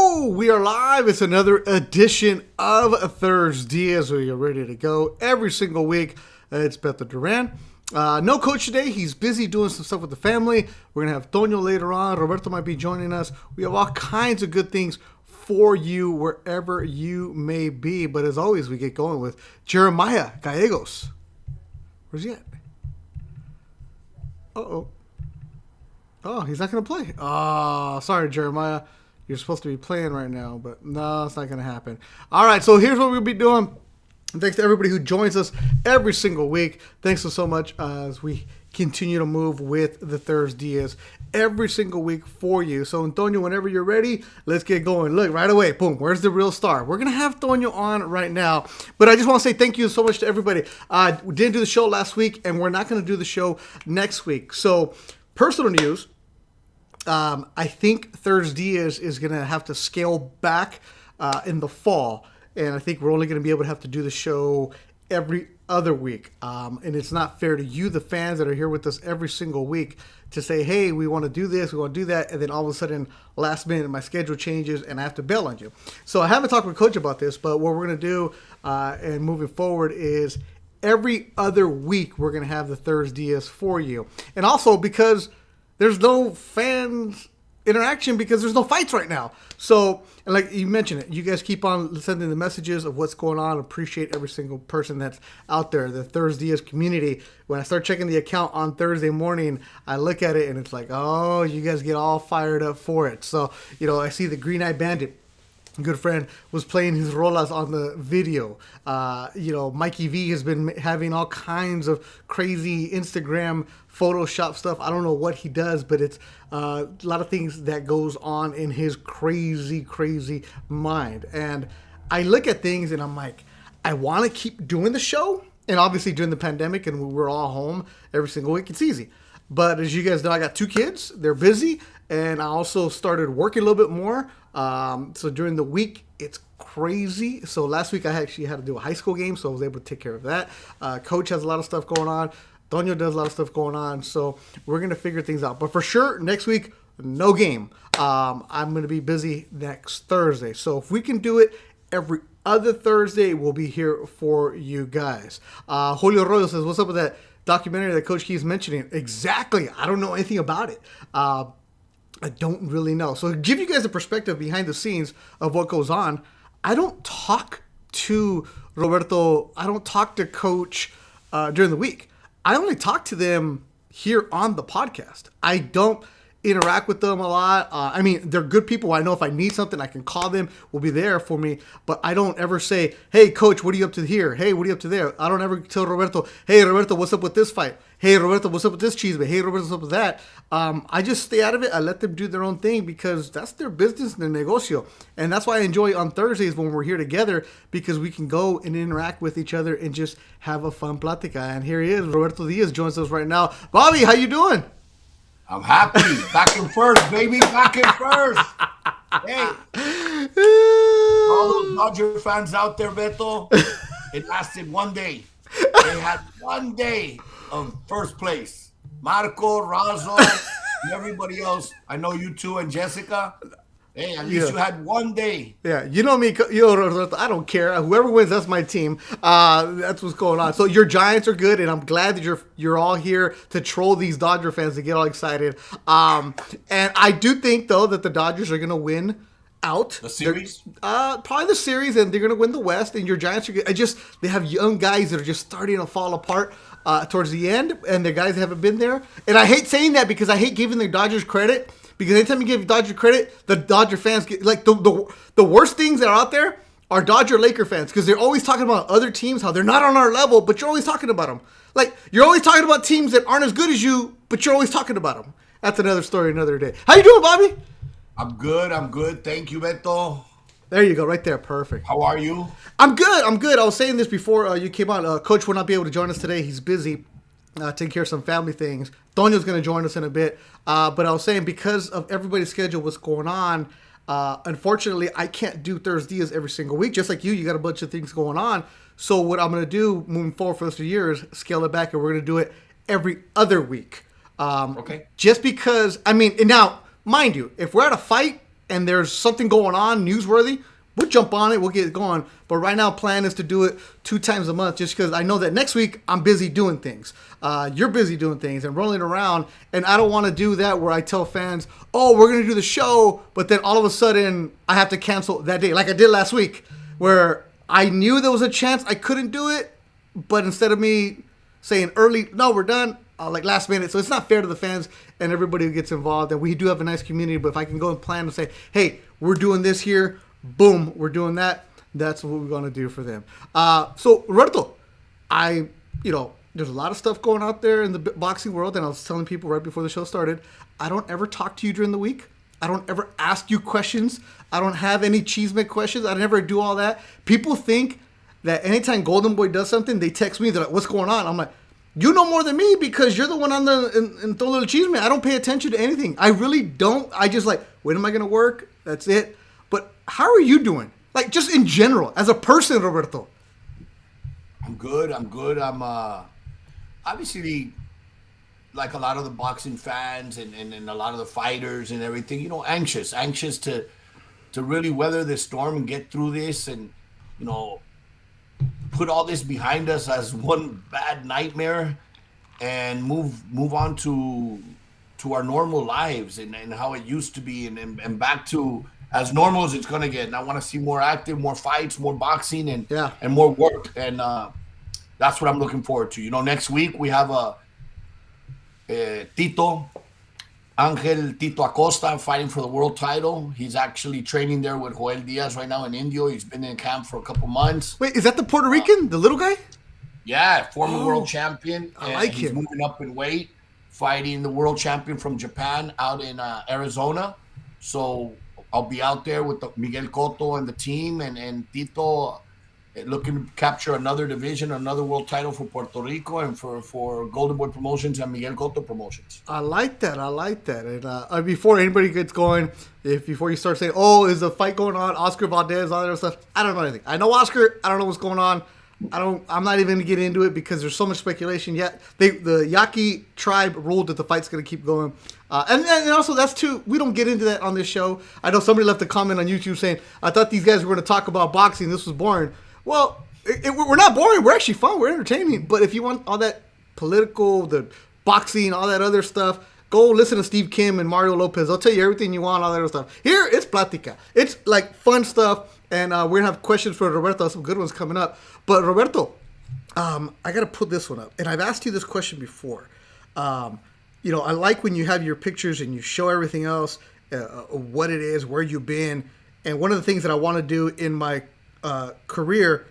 We are live. It's another edition of ThursDIAZ. We are ready to go every single week. It's Beto Duran. No coach today. He's busy doing some stuff with the family. We're going to have Tono later on. Roberto might be joining us. We have all kinds of good things for you wherever you may be. But as always, we get going with Jeremiah Gallegos. Where's he at? Uh-oh. Oh, he's not going to play. Oh, sorry, Jeremiah. You're supposed to be playing right now, but no, it's not going to happen. All right, so here's what we'll be doing. And thanks to everybody who joins us every single week. Thanks so much as we continue to move with the ThursDIAZ every single week for you. So, Antonio, whenever you're ready, let's get going. Look, right away, boom, where's the real star? We're going to have Antonio on right now. But I just want to say thank you so much to everybody. We didn't do the show last week, and we're not going to do the show next week. So, personal news. I think ThursDIAZ is going to have to scale back in the fall. And I think we're only going to be able to have to do the show every other week. And it's not fair to you, the fans that are here with us every single week, to say, hey, we want to do this, we want to do that. And then all of a sudden, last minute, my schedule changes and I have to bail on you. So I haven't talked with Coach about this, but what we're going to do and moving forward is every other week, we're going to have the ThursDIAZ for you. And also because there's no fans interaction because there's no fights right now. So, and like you mentioned it, you guys keep on sending the messages of what's going on. Appreciate every single person that's out there, the ThursDIAZ community. When I start checking the account on Thursday morning, I look at it and it's like, oh, you guys get all fired up for it. So, I see the Green Eye Bandit, good friend, was playing his rolas on the video. Mikey V has been having all kinds of crazy Instagram Photoshop stuff. I don't know what he does, but it's a lot of things that goes on in his crazy, crazy mind. And I look at things and I'm like, I want to keep doing the show. And obviously during the pandemic and we're all home every single week, it's easy. But as you guys know, I got 2 kids. They're busy. And I also started working a little bit more. So during the week, it's crazy. So last week I actually had to do a high school game, so I was able to take care of that. Coach has a lot of stuff going on. Donio does a lot of stuff going on. So we're going to figure things out. But for sure, next week, no game. I'm going to be busy next Thursday. So if we can do it every other Thursday, we'll be here for you guys. Julio Arroyo says, what's up with that documentary that Coach keeps mentioning? Exactly. I don't know anything about it. I don't really know. So to give you guys a perspective behind the scenes of what goes on, I don't talk to Roberto. I don't talk to Coach during the week. I only talk to them here on the podcast. I don't interact with them a lot. They're good people. I know if I need something, I can call them. Will be there for me. But I don't ever say, hey, Coach, what are you up to here? Hey, what are you up to there? I don't ever tell Roberto, hey, Roberto, what's up with this fight? Hey, Roberto, what's up with this cheese? Hey, Roberto, what's up with that? I just stay out of it. I let them do their own thing because that's their business and their negocio. And that's why I enjoy on Thursdays when we're here together, because we can go and interact with each other and just have a fun plática. And here he is. Roberto Diaz joins us right now. Bobby, how you doing? I'm happy. Back in first, baby. Back in first. Hey. All those Dodger fans out there, Beto, it lasted one day. They had one day of first place. Marco, Razo, and everybody else. I know you two and Jessica. Hey, at least you had one day. Yeah, you know me. I don't care. Whoever wins, that's my team. That's what's going on. So your Giants are good, and I'm glad that you're all here to troll these Dodger fans to get all excited. And I do think, though, that the Dodgers are going to win out. The series? Probably the series, and they're going to win the West, and your Giants are good. They have young guys that are just starting to fall apart towards the end, and the guys that haven't been there. And I hate saying that because I hate giving the Dodgers credit. Because anytime you give Dodger credit, the Dodger fans get like the worst things that are out there are Dodger Laker fans, because they're always talking about other teams, how they're not on our level, but you're always talking about them. Like, you're always talking about teams that aren't as good as you, but you're always talking about them. That's another story, another day. How you doing, Bobby? I'm good. Thank you, Beto. There you go, right there. Perfect. How are you? I'm good. I was saying this before you came on. Coach will not be able to join us today. He's busy. Taking care of some family things. Donio's going to join us in a bit. But I was saying, because of everybody's schedule, what's going on, unfortunately, I can't do ThursDIAZ every single week. Just like you got a bunch of things going on. So what I'm going to do moving forward for the rest of the year is scale it back, and we're going to do it every other week. Okay. Just because, and now, mind you, if we're at a fight, and there's something going on newsworthy, we'll jump on it. We'll get it going. But right now, plan is to do it 2 times a month, just because I know that next week I'm busy doing things. You're busy doing things and rolling around, and I don't want to do that where I tell fans, "Oh, we're gonna do the show," but then all of a sudden I have to cancel that day, like I did last week, where I knew there was a chance I couldn't do it, but instead of me saying early, "No, we're done," like last minute. So it's not fair to the fans and everybody who gets involved. And we do have a nice community, but if I can go and plan and say, "Hey, we're doing this here," boom, we're doing that. That's what we're gonna do for them. So Roberto, there's a lot of stuff going out there in the boxing world, and I was telling people right before the show started, I don't ever talk to you during the week. I don't ever ask you questions. I don't have any cheesemate questions. I never do all that. People think that anytime Golden Boy does something, they text me. They're like, "What's going on?" I'm like, "You know more than me because you're the one on in Tono Time. I don't pay attention to anything. I really don't. I just like, when am I going to work? That's it." But how are you doing? Like, just in general, as a person, Roberto. I'm good. I'm obviously, like a lot of the boxing fans and a lot of the fighters and everything, anxious to really weather this storm and get through this and, put all this behind us as one bad nightmare and move on to our normal lives and how it used to be and back to as normal as it's going to get. And I want to see more active, more fights, more boxing and more work. And that's what I'm looking forward to. Next week we have Angel Tito Acosta fighting for the world title. He's actually training there with Joel Diaz right now in Indio. He's been in camp for a couple months. Wait, is that the Puerto Rican, the little guy? Yeah, former world champion. I like he's him. moving up in weight, fighting the world champion from Japan out in Arizona. So I'll be out there with Miguel Cotto and the team and Tito looking to capture another division, another world title for Puerto Rico and for Golden Boy Promotions and Miguel Cotto Promotions. I like that. And before anybody gets going, before you start saying, "Oh, is a fight going on?" Oscar Valdez, all that other stuff. I don't know anything. I know Oscar. I don't know what's going on. I'm not even gonna get into it because there's so much speculation. Yet the Yaqui tribe ruled that the fight's gonna keep going. And also that's too. We don't get into that on this show. I know somebody left a comment on YouTube saying, "I thought these guys were gonna talk about boxing. This was boring." Well, we're not boring. We're actually fun. We're entertaining. But if you want all that political, the boxing, all that other stuff, go listen to Steve Kim and Mario Lopez. They'll tell you everything you want, all that other stuff. Here, it's plática. It's like fun stuff. And we're going to have questions for Roberto. Some good ones coming up. But Roberto, I got to put this one up. And I've asked you this question before. I like when you have your pictures and you show everything else, what it is, where you've been. And one of the things that I want to do in my career,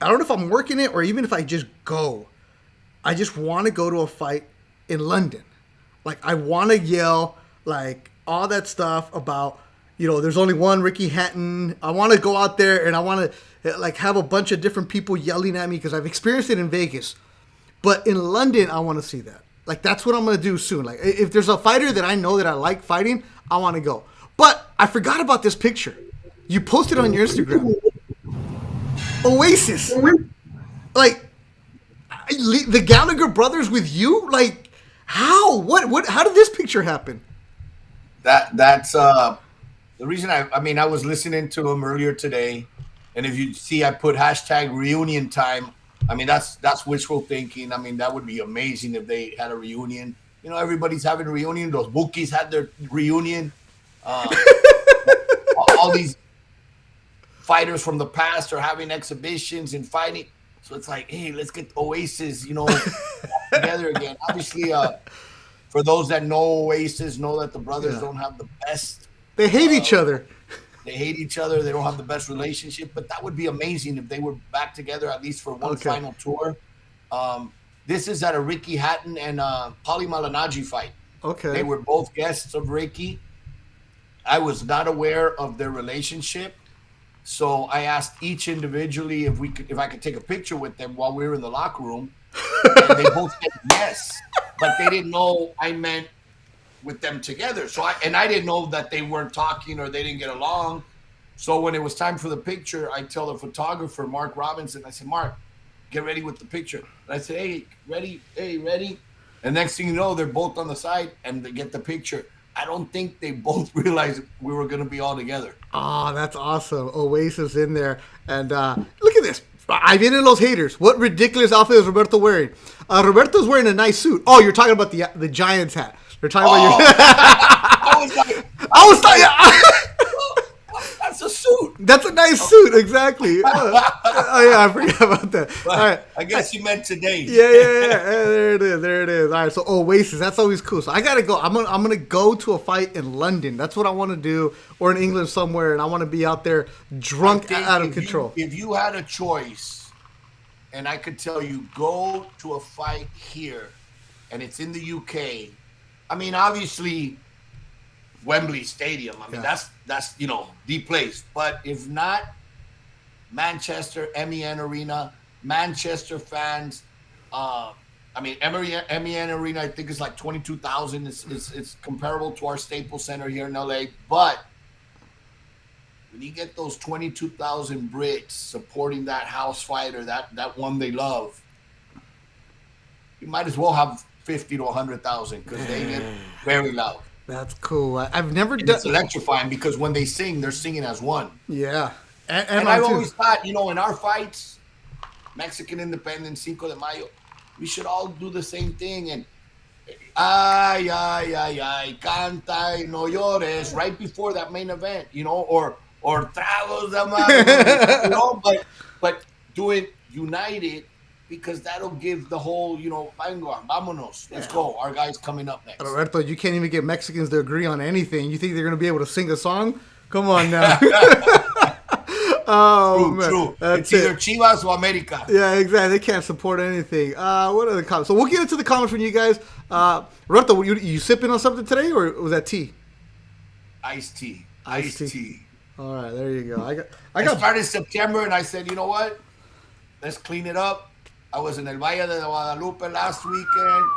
I don't know if I'm working it or even if I just go. I just want to go to a fight in London. Like, I want to yell, like, all that stuff about, there's only one Ricky Hatton. I want to go out there and I want to, like, have a bunch of different people yelling at me because I've experienced it in Vegas. But in London, I want to see that. Like, that's what I'm going to do soon. Like, if there's a fighter that I know that I like fighting, I want to go. But I forgot about this picture. You posted on your Instagram. Oasis. Like, the Gallagher brothers with you? Like, how? What? How did this picture happen? That's the reason I was listening to him earlier today, and if you see I put hashtag reunion time, that's wishful thinking. That would be amazing if they had a reunion. Everybody's having a reunion. Those bookies had their reunion. All these fighters from the past are having exhibitions and fighting. So it's like, hey, let's get Oasis, together again. Obviously, for those that know Oasis, know that the brothers don't have the best. They hate each other. They hate each other. They don't have the best relationship. But that would be amazing if they were back together at least for one final tour. This is at a Ricky Hatton and Paulie Malignaggi fight. Okay. They were both guests of Ricky. I was not aware of their relationship. So I asked each individually if I could take a picture with them while we were in the locker room. And they both said yes, but they didn't know I meant with them together. So I didn't know that they weren't talking or they didn't get along. So when it was time for the picture, I tell the photographer, Mark Robinson, I said, "Mark, get ready with the picture." And I said, "Hey, ready? Hey, ready?" And next thing you know, they're both on the side and they get the picture. I don't think they both realized we were going to be all together. Oh, that's awesome. Oasis in there. And look at this. I vienen los haters. What ridiculous outfit is Roberto wearing? Roberto's wearing a nice suit. Oh, you're talking about the Giants hat. You're talking about your... I was like, I was talking... that's a suit. That's a nice suit, exactly. Oh yeah, I forgot about that. But All right. I guess you meant today. Yeah. There it is. There it is. All right. So Oasis, that's always cool. So I gotta go. I'm gonna go to a fight in London. That's what I want to do, or in England somewhere, and I want to be out there drunk out of control. If you had a choice, and I could tell you, go to a fight here, and it's in the UK. I mean, obviously, Wembley Stadium. I mean, that's the place. But if not, Manchester, MEN Arena, Manchester fans. I mean, MEN Arena, I think it's like 22,000. It's comparable to our Staples Center here in LA. But when you get those 22,000 Brits supporting that house fighter, that one they love, you might as well have 50 to 100,000 because they get very loud. That's cool. I've never And done. it's electrifying because when they sing, they're singing as one. Yeah, And I've always thought, in our fights, Mexican Independence, Cinco de Mayo, we should all do the same thing. And ay, canta y no llores right before that main event, or tragos de amargo, but do it united because that'll give the whole, vámonos, let's go. Our guy's coming up next. Roberto, you can't even get Mexicans to agree on anything. You think they're going to be able to sing a song? Come on now. True. It's either Chivas or America. Yeah, exactly. They can't support anything. What are the comments? So we'll get into the comments from you guys. Roberto, you sipping on something today, or was that tea? Iced tea. All right, there you go. I started September, and I said, you know what? Let's clean it up. I was in El Valle de Guadalupe last weekend.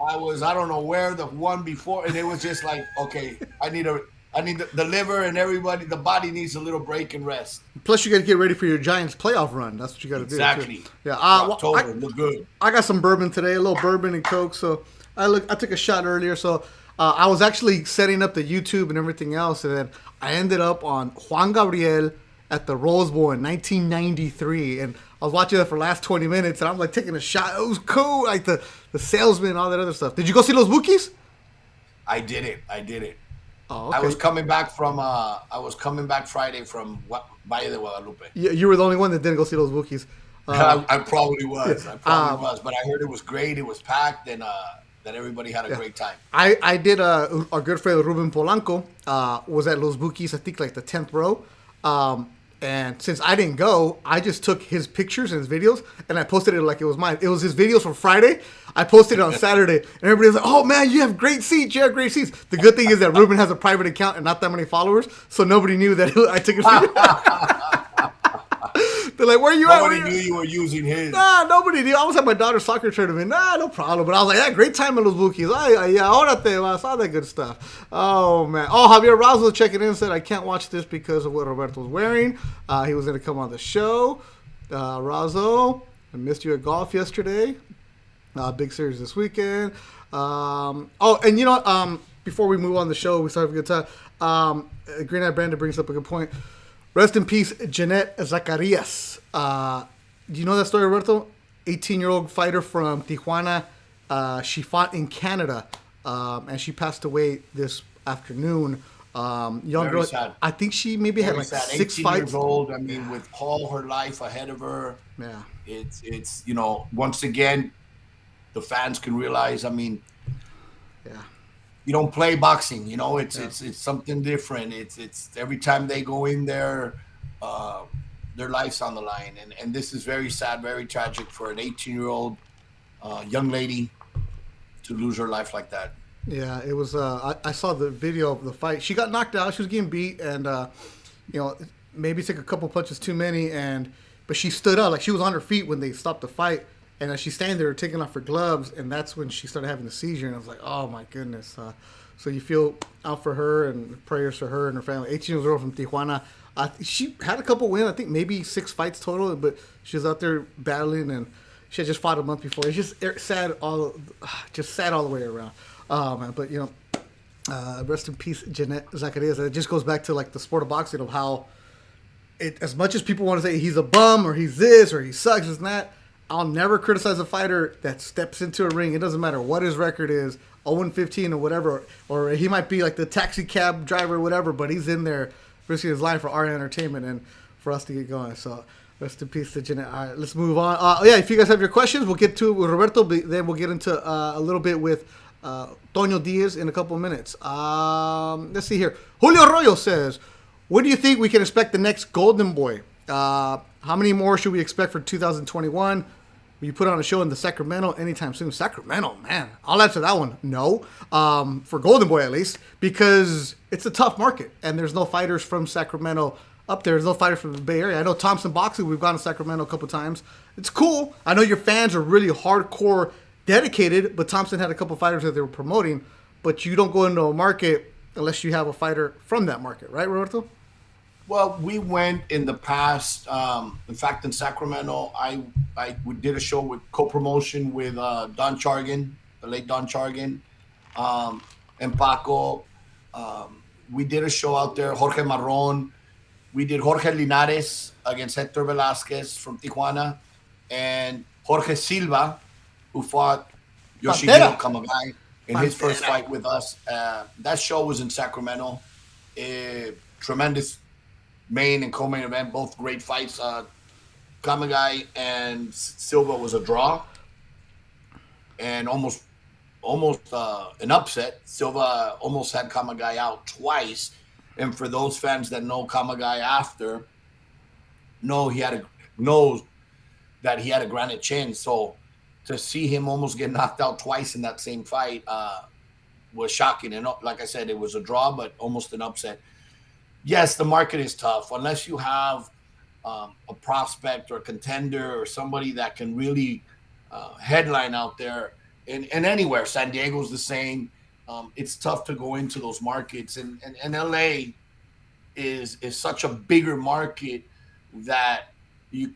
I don't know where, the one before, and it was just like, okay, I need the liver and everybody, the body needs a little break and rest. Plus, you got to get ready for your Giants playoff run. That's what you got to do. Exactly. Yeah. October, look good. I got some bourbon today, a little bourbon and Coke. So I took a shot earlier. So I was actually setting up the YouTube and everything else, and then I ended up on Juan Gabriel at the Rose Bowl in 1993, and I was watching that for the last 20 minutes, and I'm like taking a shot. It was cool, like the salesman, all that other stuff. Did you go see Los Bookies? I did it. Oh, okay. I was coming back Friday from Valle de Guadalupe. You were the only one that didn't go see Los Bookies. I probably was. But I heard it was great. It was packed, and that everybody had a great time. I did our good friend Ruben Polanco was at Los Bookies, I think like the 10th row. And since I didn't go, I just took his pictures and his videos, and I posted it like it was mine. It was his videos from Friday. I posted it on Saturday, and everybody was like, "Oh man, you have great seats. You have great seats." The good thing is that Ruben has a private account and not that many followers, so nobody knew that I took his video. They're like, "Where you at?" Nobody knew you were using his. Nah, nobody knew. I was at my daughter's soccer tournament. Nah, no problem. But I was like, "Yeah, great time at Los Bookies. Yeah, órate, I saw that good stuff." Oh man. Oh, Javier Razo checking in said, "I can't watch this because of what Roberto's wearing. He was going to come on the show." Razo, I missed you at golf yesterday. Big series this weekend. And before we move on the show, we start having a good time. Green Eye Brandon brings up a good point. Rest in peace, Jeanette Zacarias. Do you know that story, Roberto? 18-year-old fighter from Tijuana. She fought in Canada, and she passed away this afternoon. Young Very girl. sad. I think she maybe had like sad. 6 18 fights. years old. I mean, with all her life ahead of her. Yeah. It's once again, the fans can realize. I mean, Yeah. you don't play boxing. It's something different. It's every time they go in there, their life's on the line, and this is very sad, very tragic for an 18-year-old young lady to lose her life like that. Yeah, it was. I saw the video of the fight. She got knocked out. She was getting beat, and maybe took a couple punches too many. But she stood up, like she was on her feet when they stopped the fight. And as she's standing there taking off her gloves, and that's when she started having the seizure. And I was like, oh my goodness. So you feel out for her, and prayers for her and her family. 18 years old from Tijuana. She had a couple wins. I think maybe 6 fights total, but she was out there battling, and she had just fought a month before. It's just sad all the way around. Man, but Rest in peace, Jeanette Zacarias. It just goes back to like the sport of boxing of how as much as people want to say he's a bum or he's this or he sucks, and that. I'll never criticize a fighter that steps into a ring. It doesn't matter what his record is, 0-15 or whatever, or he might be like the taxi cab driver or whatever, but he's in there risking his life for our entertainment and for us to get going. So rest in peace to Jeanette. All right, let's move on. If you guys have your questions, we'll get to it with Roberto, then we'll get into a little bit with Tono Diaz in a couple of minutes. Let's see here. Julio Arroyo says, when do you think we can expect the next Golden Boy? How many more should we expect for 2021? Will you put on a show in the Sacramento anytime soon? Sacramento, man. I'll answer that one. No. For Golden Boy, at least. Because it's a tough market. And there's no fighters from Sacramento up there. There's no fighters from the Bay Area. I know Thompson Boxing, we've gone to Sacramento a couple times. It's cool. I know your fans are really hardcore dedicated. But Thompson had a couple fighters that they were promoting. But you don't go into a market unless you have a fighter from that market. Right, Roberto? Well, we went in the past. In fact, in Sacramento, we did a show with co-promotion with Don Chargan, the late Don Chargan, and Paco. We did a show out there. Jorge Marron. We did Jorge Linares against Hector Velasquez from Tijuana, and Jorge Silva, who fought Yoshihiro Kamagai in his first fight with us. That show was in Sacramento. Tremendous main and co-main event, both great fights. Kamagai and Silva was a draw, and almost an upset. Silva almost had Kamagai out twice, and for those fans that know Kamagai knows that he had a granite chin. So to see him almost get knocked out twice in that same fight was shocking. And like I said, it was a draw, but almost an upset. Yes, the market is tough unless you have a prospect or a contender or somebody that can really headline out there and anywhere. San Diego's the same. It's tough to go into those markets, and LA is such a bigger market that you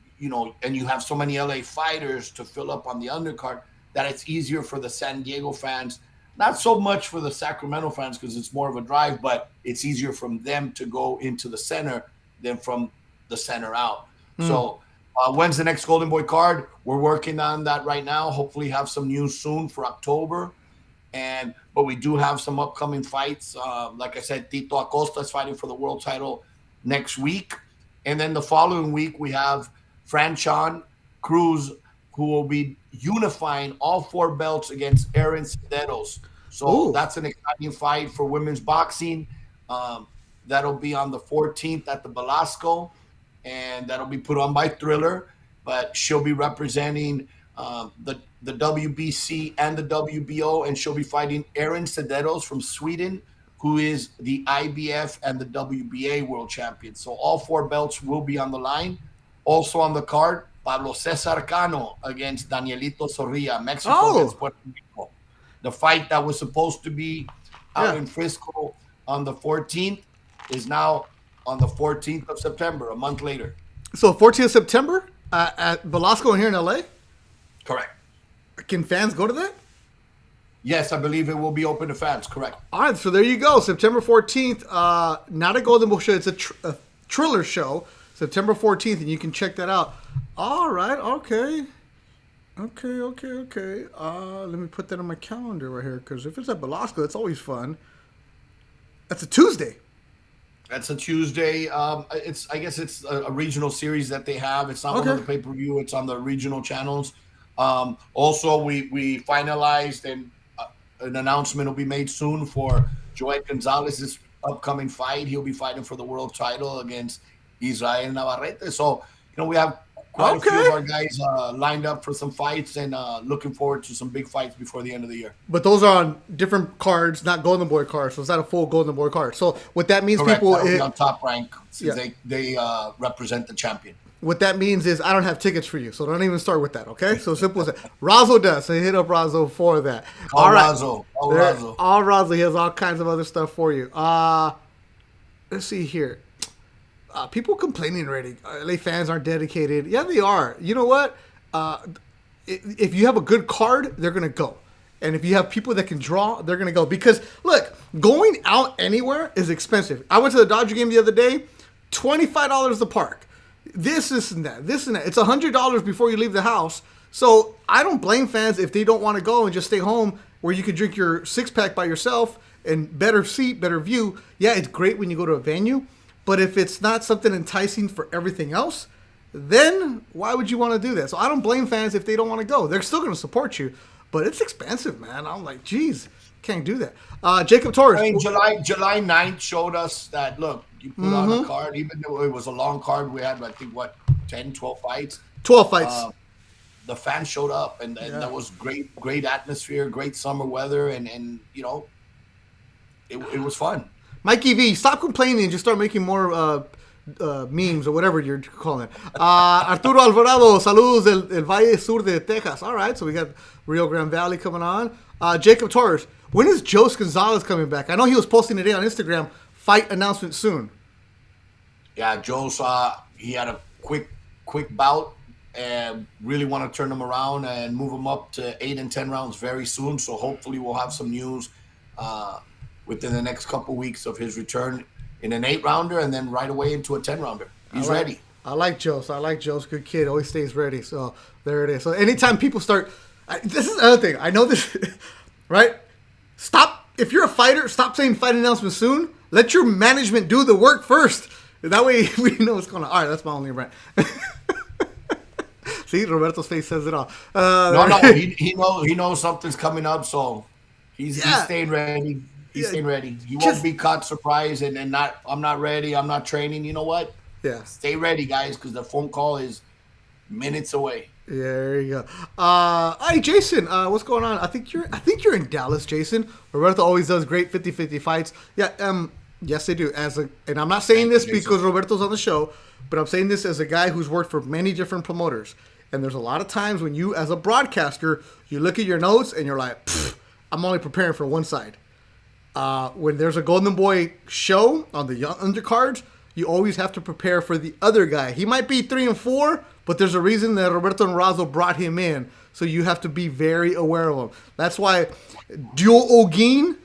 have so many LA fighters to fill up on the undercard that it's easier for the San Diego fans. Not so much for the Sacramento fans because it's more of a drive, but it's easier from them to go into the center than from the center out. So when's the next Golden Boy card? We're working on that right now. Hopefully have some news soon for October. But we do have some upcoming fights. Like I said, Tito Acosta is fighting for the world title next week. And then the following week, we have Franchon Cruz, who will be unifying all four belts against Aaron Cederos. So that's an exciting fight for women's boxing. That'll be on the 14th at the Velasco, and that'll be put on by Thriller. But she'll be representing the WBC and the WBO, and she'll be fighting Aaron Cederos from Sweden, who is the IBF and the WBA world champion. So all four belts will be on the line. Also on the card, Pablo Cesar Cano against Danielito Zorrilla, Mexico against Puerto Rico. The fight that was supposed to be out in Frisco on the 14th is now on the 14th of September, a month later. So 14th of September at Velasco here in LA? Correct. Can fans go to that? Yes, I believe it will be open to fans. Correct. All right, so there you go. September 14th. Not a Golden Boy show. It's a Triller show. September 14th, and you can check that out. All right, okay. Let me put that on my calendar right here, because if it's at Velasco, it's always fun. That's a Tuesday. That's a Tuesday. I guess it's a regional series that they have. It's not on the pay-per-view. It's on the regional channels. Also, we finalized, and an announcement will be made soon for Joel Gonzalez's upcoming fight. He'll be fighting for the world title against Israel Navarrete. So, we have quite a few of our guys lined up for some fights, and looking forward to some big fights before the end of the year. But those are on different cards, not Golden Boy cards. So it's not a full Golden Boy card. So what that means, Correct. people, That'll be on Top Rank since they represent the champion. What that means is I don't have tickets for you, so don't even start with that, okay? So simple as that. Razzo does, so hit up Razzo for that. All right. Razzo. All Razzo. He has all kinds of other stuff for you. Let's see here. People complaining already. LA fans aren't dedicated. Yeah, they are. You know what? If you have a good card, they're going to go. And if you have people that can draw, they're going to go. Because, look, Going out anywhere is expensive. I went to the Dodger game the other day, $25 the park. This and that, this and that. It's $100 before you leave the house. So I don't blame fans if they don't want to go and just stay home where you can drink your six pack by yourself and better seat, better view. Yeah, it's great when you go to a venue, but if it's not something enticing for everything else, then why would you want to do that? So I don't blame fans if they don't want to go. They're still going to support you, but it's expensive, man. I'm like, geez, can't do that. Jacob Torres. I mean, July 9th showed us that, look, you put on a card, even though it was a long card. We had, I think, 10, 12 fights? 12 fights. The fans showed up, and that was great atmosphere, great summer weather, and you know, it was fun. Mikey V, stop complaining and just start making more memes or whatever you're calling it. Arturo Alvarado, saludos del Valle Sur de Texas. All right, so we got Rio Grande Valley coming on. Jacob Torres, when is Jose Gonzalez coming back? I know he was posting today on Instagram, fight announcement soon. Yeah, Joe's, he had a quick bout and really want to turn him around and move him up to 8 and 10 rounds very soon. So hopefully we'll have some news within the next couple weeks of his return in an 8-rounder and then right away into a 10-rounder. He's ready. I like Joe's good kid. Always stays ready. So there it is. So anytime people start, this is another thing. I know this, right? Stop. If you're a fighter, stop saying fight announcement soon. Let your management do the work first. That way we know what's going on. All right, that's my only rant. See, Roberto's face says it all. No, he knows something's coming up, so he's staying ready. He's staying ready. He won't be caught surprised and not. I'm not ready. I'm not training. You know what? Yeah. Stay ready, guys, because the phone call is minutes away. Yeah, there you go. Hey, Jason, what's going on? I think you're in Dallas, Jason. Roberto always does great 50-50 fights. Yeah, yes, they do. And I'm not saying this because Roberto's on the show, but I'm saying this as a guy who's worked for many different promoters. And there's a lot of times when you, as a broadcaster, you look at your notes and you're like, I'm only preparing for one side. When there's a Golden Boy show on the young undercards, you always have to prepare for the other guy. He might be 3 and 4, but there's a reason that Roberto and Razo brought him in. So you have to be very aware of him. That's why Duo Ogin,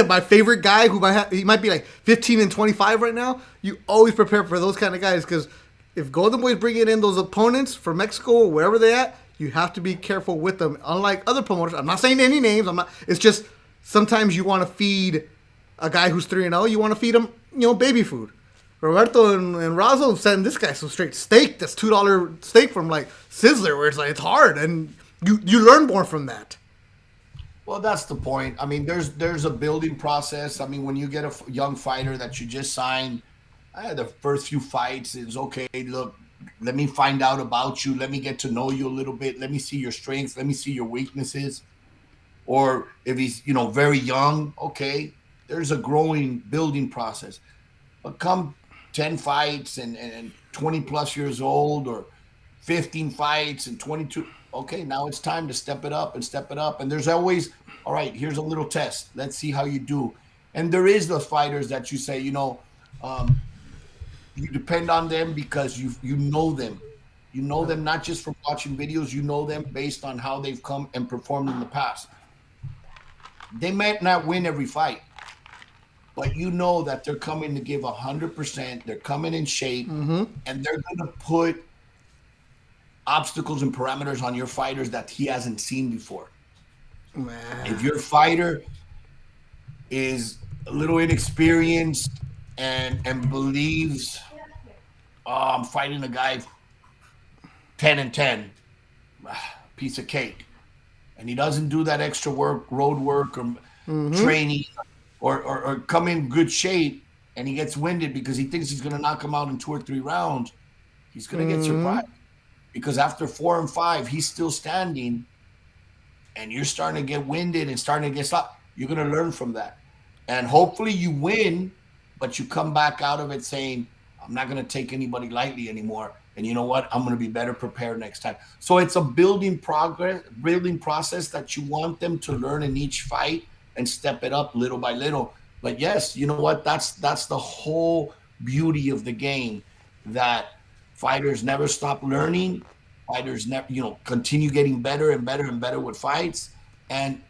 my favorite guy, he might be like 15 and 25 right now. You always prepare for those kind of guys because if Golden Boy's bringing in those opponents from Mexico or wherever they're at, you have to be careful with them. Unlike other promoters, I'm not saying any names. It's just sometimes you want to feed a guy who's 3-0. You want to feed him, baby food. Roberto and Razo send this guy some straight steak. That's $2 steak from like Sizzler, where it's like it's hard, and you learn more from that. Well, that's the point. I mean, there's a building process. I mean, when you get a young fighter that you just signed, the first few fights is okay. Look, let me find out about you. Let me get to know you a little bit. Let me see your strengths. Let me see your weaknesses. Or if he's very young, okay, there's a growing building process. But come 10 fights and 20 plus years old, or 15 fights and 22. Okay, now it's time to step it up. And there's always, all right, here's a little test. Let's see how you do. And there is those fighters that you say, you depend on them because you know them. You know them not just from watching videos. You know them based on how they've come and performed in the past. They might not win every fight, but you know that they're coming to give 100%. They're coming in shape, and they're going to put obstacles and parameters on your fighters that he hasn't seen before. Man. If your fighter is a little inexperienced and believes, I'm fighting a guy 10 and 10, piece of cake, and he doesn't do that extra work, road work, or training, or come in good shape, and he gets winded because he thinks he's going to knock him out in 2 or 3 rounds, he's going to get surprised. Because after 4 and 5, he's still standing, and you're starting to get winded and starting to get stopped. You're going to learn from that. And hopefully you win, but you come back out of it saying, I'm not going to take anybody lightly anymore. And you know what? I'm going to be better prepared next time. So it's a building process that you want them to learn in each fight and step it up little by little. But yes, you know what? That's the whole beauty of the game, that fighters never stop learning. Fighters never, continue getting better and better and better with fights. And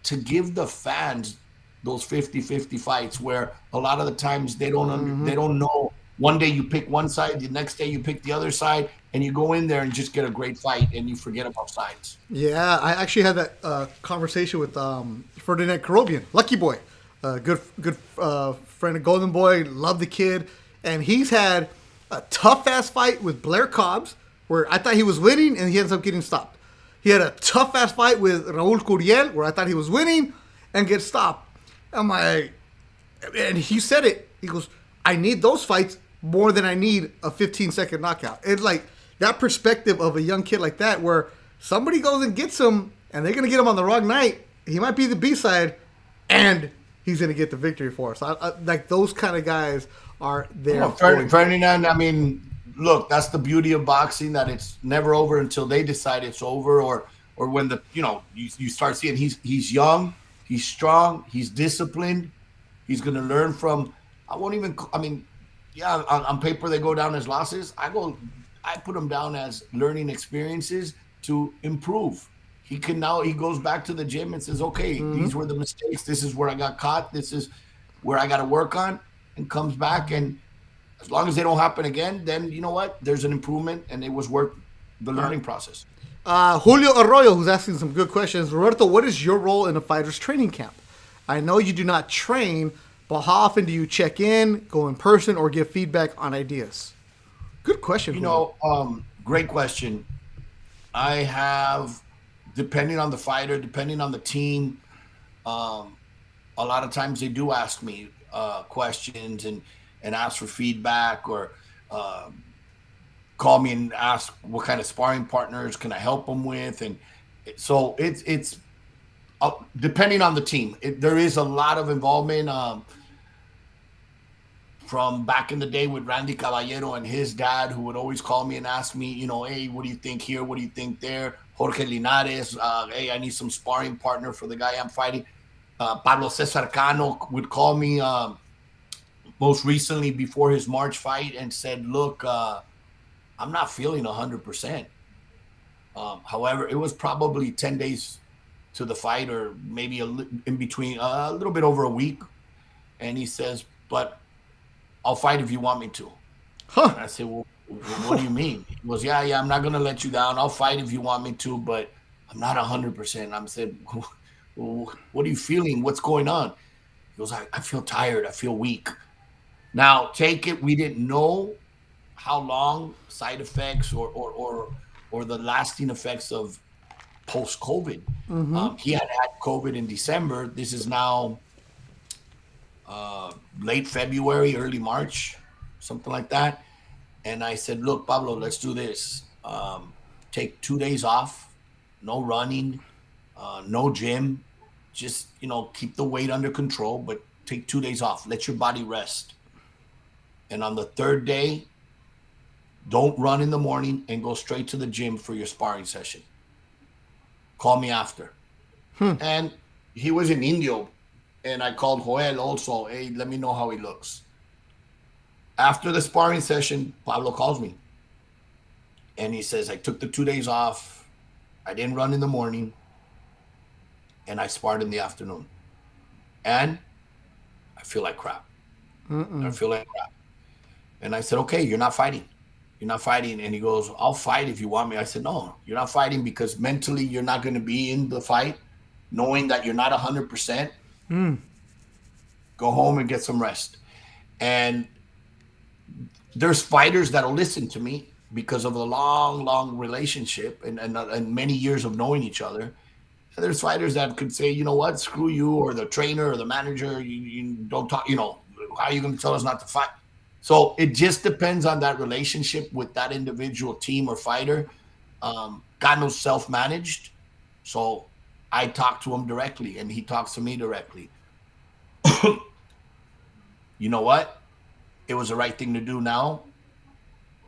to give the fans those 50-50 fights where a lot of the times they don't know. One day you pick one side, the next day you pick the other side, and you go in there and just get a great fight, and you forget about sides. Yeah, I actually had that conversation with Ferdinand Korobian, Lucky Boy, good friend of Golden Boy. Love the kid, and he's had a tough ass fight with Blair Cobbs, where I thought he was winning, and he ends up getting stopped. He had a tough ass fight with Raul Curiel, where I thought he was winning, and gets stopped. I'm like, and he said it. He goes, "I need those fights more than I need a 15-second knockout." It's like that perspective of a young kid like that, where somebody goes and gets him, and they're going to get him on the wrong night. He might be the B-side, and he's going to get the victory for us. Like those kind of guys are there. Ferdinand, I mean, look, that's the beauty of boxing, that it's never over until they decide it's over, or when you start seeing he's young, he's strong, he's disciplined, he's going to learn from. On paper they go down as losses. I put them down as learning experiences to improve. He goes back to the gym and says, okay, these were the mistakes. This is where I got caught. This is where I got to work on, and comes back. And as long as they don't happen again, then you know what? There's an improvement, and it was worth the learning process. Julio Arroyo, who's asking some good questions. Roberto, what is your role in a fighter's training camp? I know you do not train, but how often do you check in, go in person, or give feedback on ideas? Good question. Great question. I have, depending on the fighter, depending on the team, a lot of times they do ask me questions and ask for feedback, or call me and ask what kind of sparring partners can I help them with. And so it's depending on the team. There is a lot of involvement. From back in the day with Randy Caballero and his dad, who would always call me and ask me, hey, what do you think here? What do you think there? Jorge Linares, hey, I need some sparring partner for the guy I'm fighting. Pablo Cesar Cano would call me most recently before his March fight and said, look, I'm not feeling 100%. However, it was probably 10 days to the fight, or maybe in between, a little bit over a week. And he says, but I'll fight if you want me to. Huh. And I said, well, what do you mean? He goes, yeah, I'm not going to let you down. I'll fight if you want me to, but I'm not 100%. I said, well, what are you feeling? What's going on? He goes, I feel tired. I feel weak. Now, take it, we didn't know how long side effects or the lasting effects of post-COVID. He had COVID in December. This is now late February, early March, something like that. And I said, look, Pablo, let's do this. Take 2 days off, no running, no gym. Just, keep the weight under control, but take 2 days off. Let your body rest. And on the third day, don't run in the morning and go straight to the gym for your sparring session. Call me after. And he was in Indio. And I called Joel also, hey, let me know how he looks. After the sparring session, Pablo calls me. And he says, I took the 2 days off. I didn't run in the morning. And I sparred in the afternoon. And I feel like crap. I feel like crap. And I said, okay, you're not fighting. You're not fighting. And he goes, I'll fight if you want me. I said, no, you're not fighting, because mentally you're not going to be in the fight, knowing that you're not 100%. Go home and get some rest. And there's fighters that'll listen to me because of the long relationship and many years of knowing each other. And there's fighters that could say, you know what, screw you, or the trainer or the manager, you don't talk, how are you going to tell us not to fight? So it just depends on that relationship with that individual team or fighter. Gano's self-managed. So I talk to him directly, and he talks to me directly. You know what? It was the right thing to do now.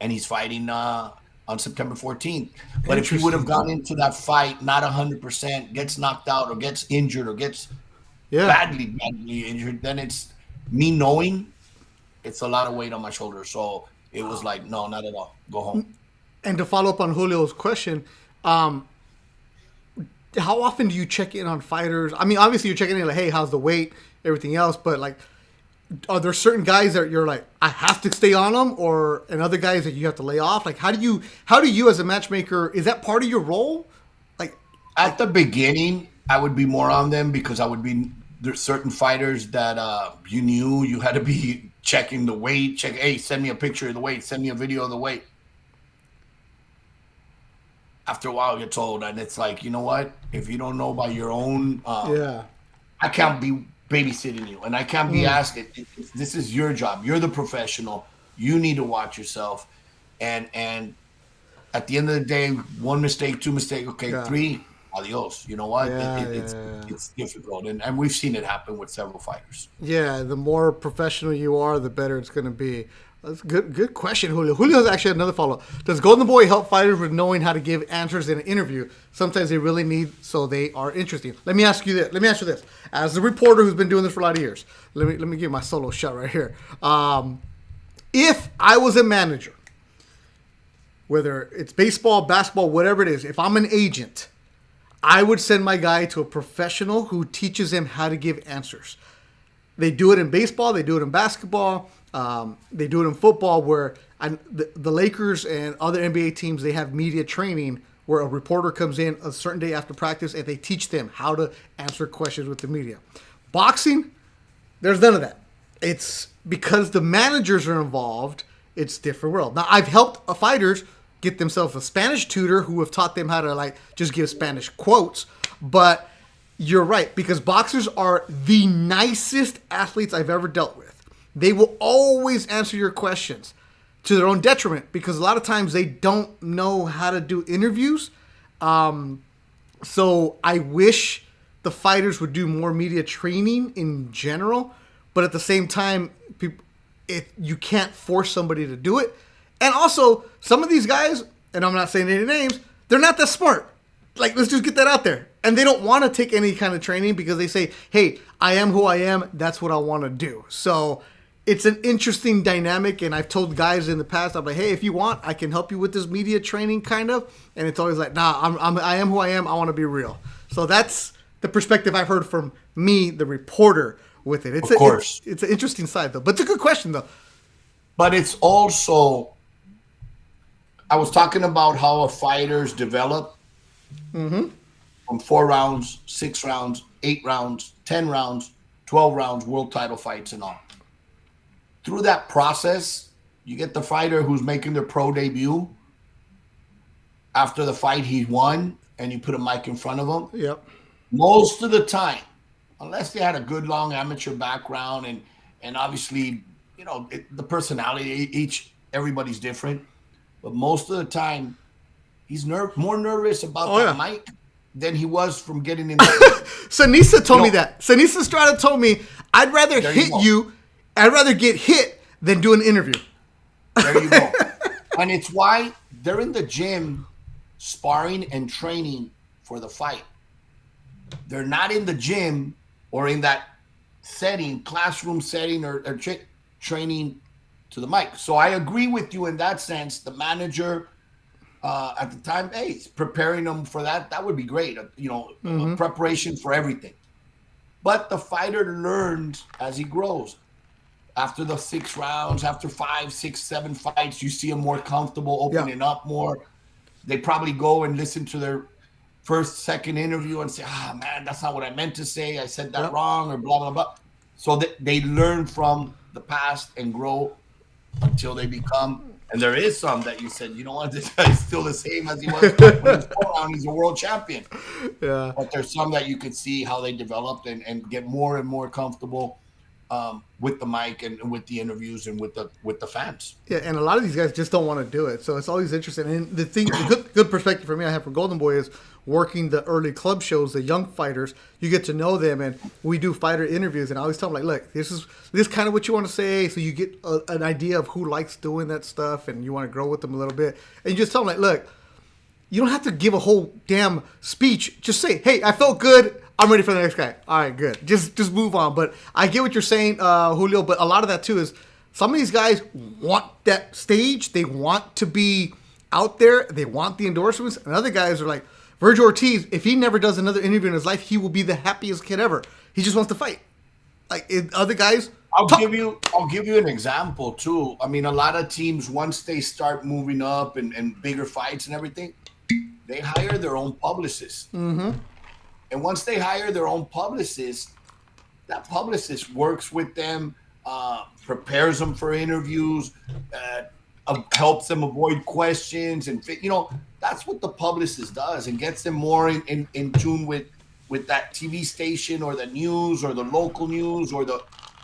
And he's fighting on September 14th. But if he would have gone into that fight not 100%, gets knocked out or gets injured or gets badly injured, then it's me knowing it's a lot of weight on my shoulders. So it was like, no, not at all. Go home. And to follow up on Julio's question, how often do you check in on fighters? I mean, obviously you're checking in like, hey, how's the weight? everything else. But like, are there certain guys that you're like, I have to stay on them, and other guys that you have to lay off? Like, how do you as a matchmaker, is that part of your role? Like At the beginning, I would be more on them because there's certain fighters that you knew you had to be checking the weight. Hey, send me a picture of the weight. Send me a video of the weight. After a while, you're told, and it's like, you know what? If you don't know by your own, I can't be babysitting you, and I can't be asked. This is your job. You're the professional. You need to watch yourself, and at the end of the day, one mistake, two mistakes, okay, three, adios. You know what? It's difficult, and we've seen it happen with several fighters. Yeah, the more professional you are, the better it's going to be. That's a good question, Julio. Julio's actually another follow-up. Does Golden Boy help fighters with knowing how to give answers in an interview? Sometimes they really need, so they are interesting. Let me ask you this. As a reporter who's been doing this for a lot of years, let me give my solo shot right here. If I was a manager, whether it's baseball, basketball, whatever it is, if I'm an agent, I would send my guy to a professional who teaches him how to give answers. They do it in baseball. They do it in basketball. They do it in football where the Lakers and other NBA teams, they have media training where a reporter comes in a certain day after practice and they teach them how to answer questions with the media. Boxing, there's none of that. It's because the managers are involved, it's a different world. Now, I've helped fighters get themselves a Spanish tutor who have taught them how to like just give Spanish quotes, but you're right, because boxers are the nicest athletes I've ever dealt with. They will always answer your questions to their own detriment because a lot of times they don't know how to do interviews. So I wish the fighters would do more media training in general, but at the same time, you can't force somebody to do it. And also, some of these guys, and I'm not saying any names, they're not that smart. Like, let's just get that out there. And they don't want to take any kind of training because they say, hey, I am who I am. That's what I want to do. So it's an interesting dynamic. And I've told guys in the past, I'm like, hey, if you want, I can help you with this media training kind of. And it's always like, nah, I am who I am. I want to be real. So that's the perspective I've heard from me, the reporter, with it. Of course. It's an interesting side, though. But it's a good question, though. But it's also, I was talking about how fighters develop. Mm-hmm. From 4 rounds, 6 rounds, 8 rounds, 10 rounds, 12 rounds, world title fights and all. Through that process, you get the fighter who's making their pro debut. After the fight he won, and you put a mic in front of him. Yep. Most of the time, unless they had a good long amateur background and obviously, you know, the personality, everybody's different. But most of the time, he's more nervous about that mic than he was from getting in there. Sanisa told me that. Sanisa Estrada told me, I'd rather I'd rather get hit than do an interview. There you go. And it's why they're in the gym sparring and training for the fight. They're not in the gym or in that setting, classroom setting or training to the mic. So I agree with you in that sense. The manager at the time, hey, preparing them for that would be great. You know, preparation for everything. But the fighter learns as he grows. After the 6 rounds, after 5, 6, 7 fights, you see them more comfortable, opening up more. They probably go and listen to their first, second interview and say, man, that's not what I meant to say. I said that wrong or blah, blah, blah. So they learn from the past and grow until they become, and there is some that you said, you know what, this guy's still the same as he was when he was 4 round, he's a world champion. Yeah. But there's some that you could see how they developed and get more and more comfortable with the mic and with the interviews and with the fans. Yeah, and a lot of these guys just don't want to do it. So it's always interesting. And the good perspective for me I have for Golden Boy is working the early club shows, the young fighters. You get to know them, and we do fighter interviews. And I always tell them, like, look, this is kind of what you want to say, so you get an idea of who likes doing that stuff, and you want to grow with them a little bit. And you just tell them, like, look, you don't have to give a whole damn speech. Just say, hey, I felt good. I'm ready for the next guy. All right, good. Just move on. But I get what you're saying, Julio. But a lot of that, too, is some of these guys want that stage. They want to be out there. They want the endorsements. And other guys are like, Virgil Ortiz, if he never does another interview in his life, he will be the happiest kid ever. He just wants to fight. Like other guys. I'll give you an example too. I mean, a lot of teams once they start moving up and bigger fights and everything, they hire their own publicist. Mm-hmm. And once they hire their own publicist, that publicist works with them, prepares them for interviews, helps them avoid questions, and that's what the publicist does, and gets them more in tune with that TV station or the news or the local news or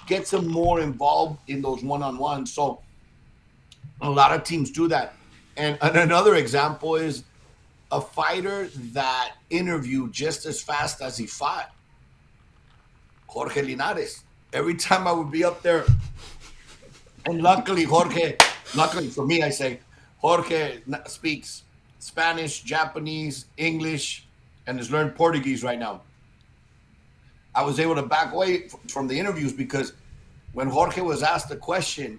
gets them more involved in those one-on-ones. So a lot of teams do that. And another example is a fighter that interviewed just as fast as he fought, Jorge Linares. Every time I would be up there, and luckily for me, I say, Jorge speaks Spanish, Japanese, English, and has learned Portuguese right now. I was able to back away from the interviews because when Jorge was asked a question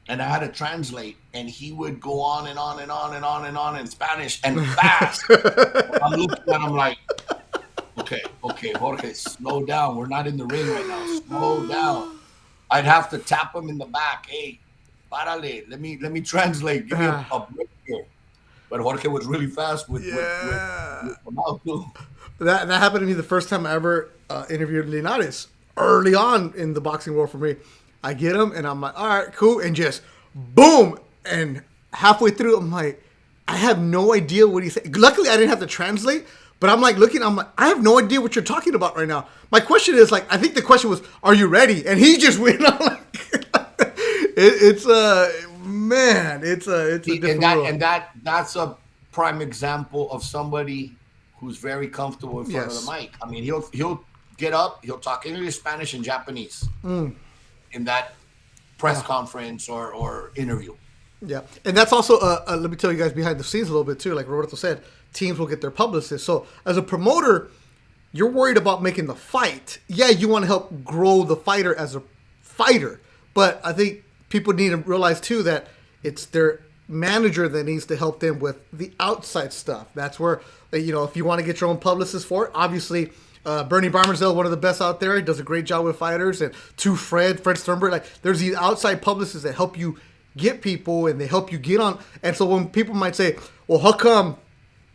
and I had to translate, and he would go on and on and on and on and on in Spanish and fast. I'm looking at him like, okay, Jorge, slow down. We're not in the ring right now. Slow down. I'd have to tap him in the back. Hey, párale, let me translate. Give me a break here. But Jorge was really fast with the mouth too. That happened to me the first time I ever interviewed Linares. Early on in the boxing world for me. I get him, and I'm like, all right, cool. And just boom. And halfway through, I'm like, I have no idea what he's saying. Luckily, I didn't have to translate. But I'm like looking, I'm like, I have no idea what you're talking about right now. My question is like, I think the question was, are you ready? And he just went on like, it's a different world. And that's a prime example of somebody who's very comfortable in front of the mic. I mean, he'll get up, he'll talk English, Spanish, and Japanese in that press conference or interview. Yeah, and that's also, let me tell you guys behind the scenes a little bit too. Like Roberto said, teams will get their publicists. So as a promoter, you're worried about making the fight. Yeah, you want to help grow the fighter as a fighter. But I think people need to realize too that it's their manager that needs to help them with the outside stuff. That's where, if you want to get your own publicist for it, obviously Bernie Barmersdale, one of the best out there. He does a great job with fighters. And Fred Sternberg, like there's these outside publicists that help you get people and they help you get on. And so when people might say, well, how come,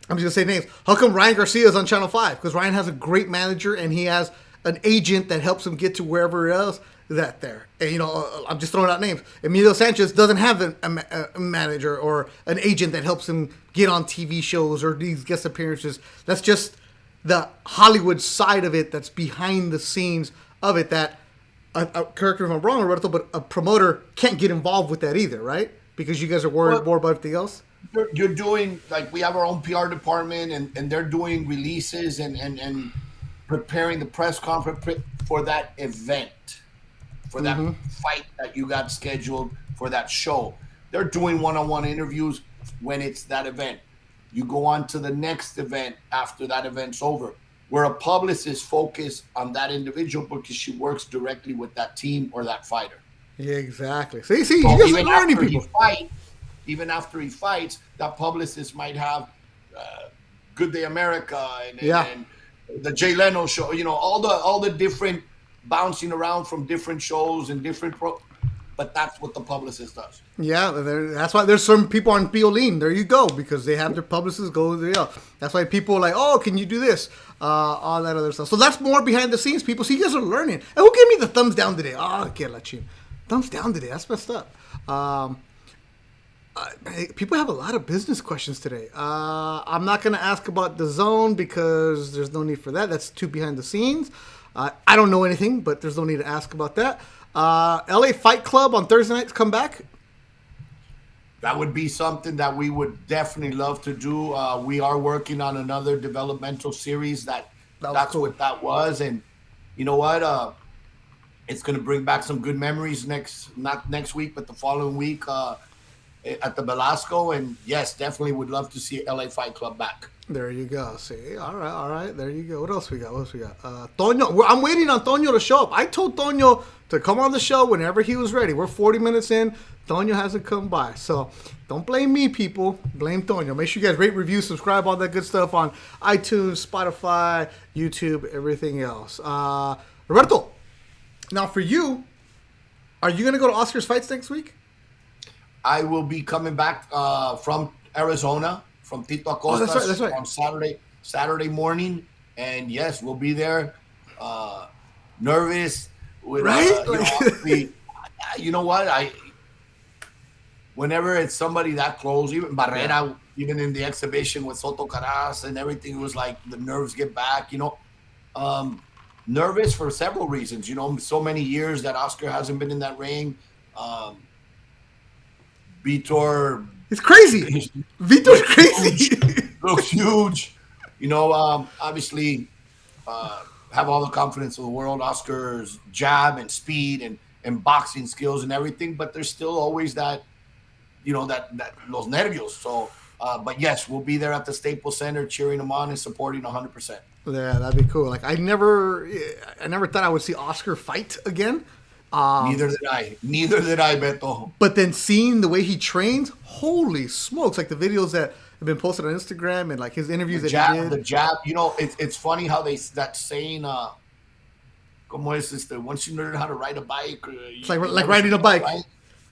I'm just going to say names, how come Ryan Garcia is on Channel 5? Because Ryan has a great manager and he has an agent that helps him get to wherever else that there. And, I'm just throwing out names. Emilio Sanchez doesn't have a manager or an agent that helps him get on TV shows or these guest appearances. That's just the Hollywood side of it that's behind the scenes of it that, correct me if I'm wrong, Roberto, but a promoter can't get involved with that either, right? Because you guys are worried more about everything else? You're doing, like, we have our own PR department, and they're doing releases and preparing the press conference for that event, for that fight that you got scheduled for that show. They're doing one-on-one interviews when it's that event. You go on to the next event after that event's over, where a publicist focuses on that individual because she works directly with that team or that fighter. Yeah, exactly. See, you guys are learning people. Even after he fights, that publicist might have Good Day America and the Jay Leno show. All the different bouncing around from different shows and different but that's what the publicist does. Yeah, that's why there's some people on Piolín. There you go, because they have their publicists go there. That's why people are like, oh, can you do this? All that other stuff. So that's more behind the scenes, people. So you guys are learning. And who gave me the thumbs down today? Oh, que la chin. Thumbs down today. That's messed up. People have a lot of business questions today. I'm not going to ask about the zone because there's no need for that. That's too behind the scenes. I don't know anything, but there's no need to ask about that. LA Fight Club on Thursday nights come back. That would be something that we would definitely love to do. We are working on another developmental series that's cool. What that was. And you know what? It's going to bring back some good memories not next week, but the following week at the Velasco. And yes, definitely would love to see LA Fight Club back. There you go. See, all right. There you go. What else we got? Toño. I'm waiting on Toño to show up. I told Toño to come on the show whenever he was ready. We're 40 minutes in. Toño hasn't come by. So don't blame me, people. Blame Toño. Make sure you guys rate, review, subscribe, all that good stuff on iTunes, Spotify, YouTube, everything else. Roberto, now for you, are you going to go to Oscar's fights next week? I will be coming back from Arizona, from Tito Acosta that's right. on Saturday morning. And yes, we'll be there. Nervous. With, Right? you know what? Whenever it's somebody that close, even Barrera, even in the exhibition with Soto Caras and everything, it was like the nerves get back, nervous for several reasons, so many years that Oscar hasn't been in that ring. Vitor, it's crazy. Vitor's crazy. Looks huge. Obviously, have all the confidence of the world. Oscar's jab and speed and boxing skills and everything, but there's still always that, that los nervios. So, but yes, we'll be there at the Staples Center cheering them on and supporting 100%. Yeah, that'd be cool. Like I never thought I would see Oscar fight again. Neither did I, Beto. But then seeing the way he trains, holy smokes! Like the videos that have been posted on Instagram and like his interviews he did. The jab, it's funny how that saying, como es este, once you learn how to ride a bike. It's like riding a bike. Right?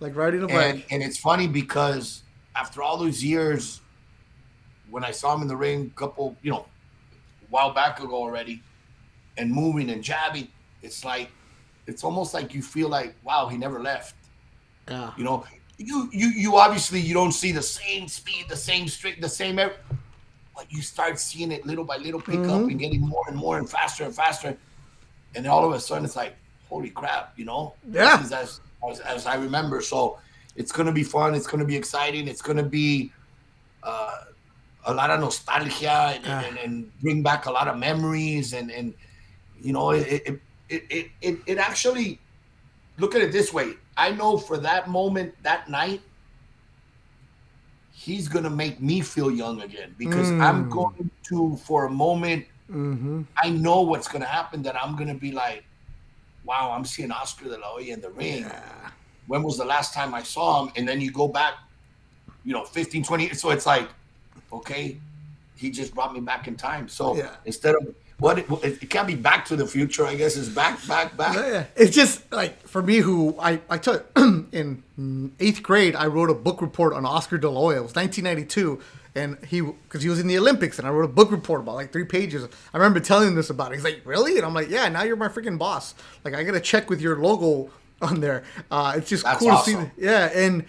Like riding a bike. And it's funny because after all those years, when I saw him in the ring a while back ago already, and moving and jabbing, it's almost like you feel like, wow, he never left. Yeah. You obviously you don't see the same speed, the same strength, the same but you start seeing it little by little pick up and getting more and more and faster, and then all of a sudden it's like, holy crap, Yeah. This is as I remember. So it's gonna be fun. It's gonna be exciting. It's gonna be a lot of nostalgia and bring back a lot of memories and it actually, look at it this way. I know for that moment, that night, he's going to make me feel young again because I'm going to, for a moment, I know what's going to happen, that I'm going to be like, wow, I'm seeing Oscar de la Hoya in the ring. Yeah. When was the last time I saw him? And then you go back, 15, 20 years. So it's like, okay, he just brought me back in time. So instead of, it can't be Back to the Future, I guess. It's back. Yeah. It's just like for me, who I took in 8th grade, I wrote a book report on Oscar de la Hoya. It was 1992, and because he was in the Olympics, and I wrote a book report about like 3 pages. I remember telling him this about it. He's like, "Really?" And I'm like, "Yeah." Now you're my freaking boss. Like I gotta check with your logo on there. It's just That's cool awesome. to see. And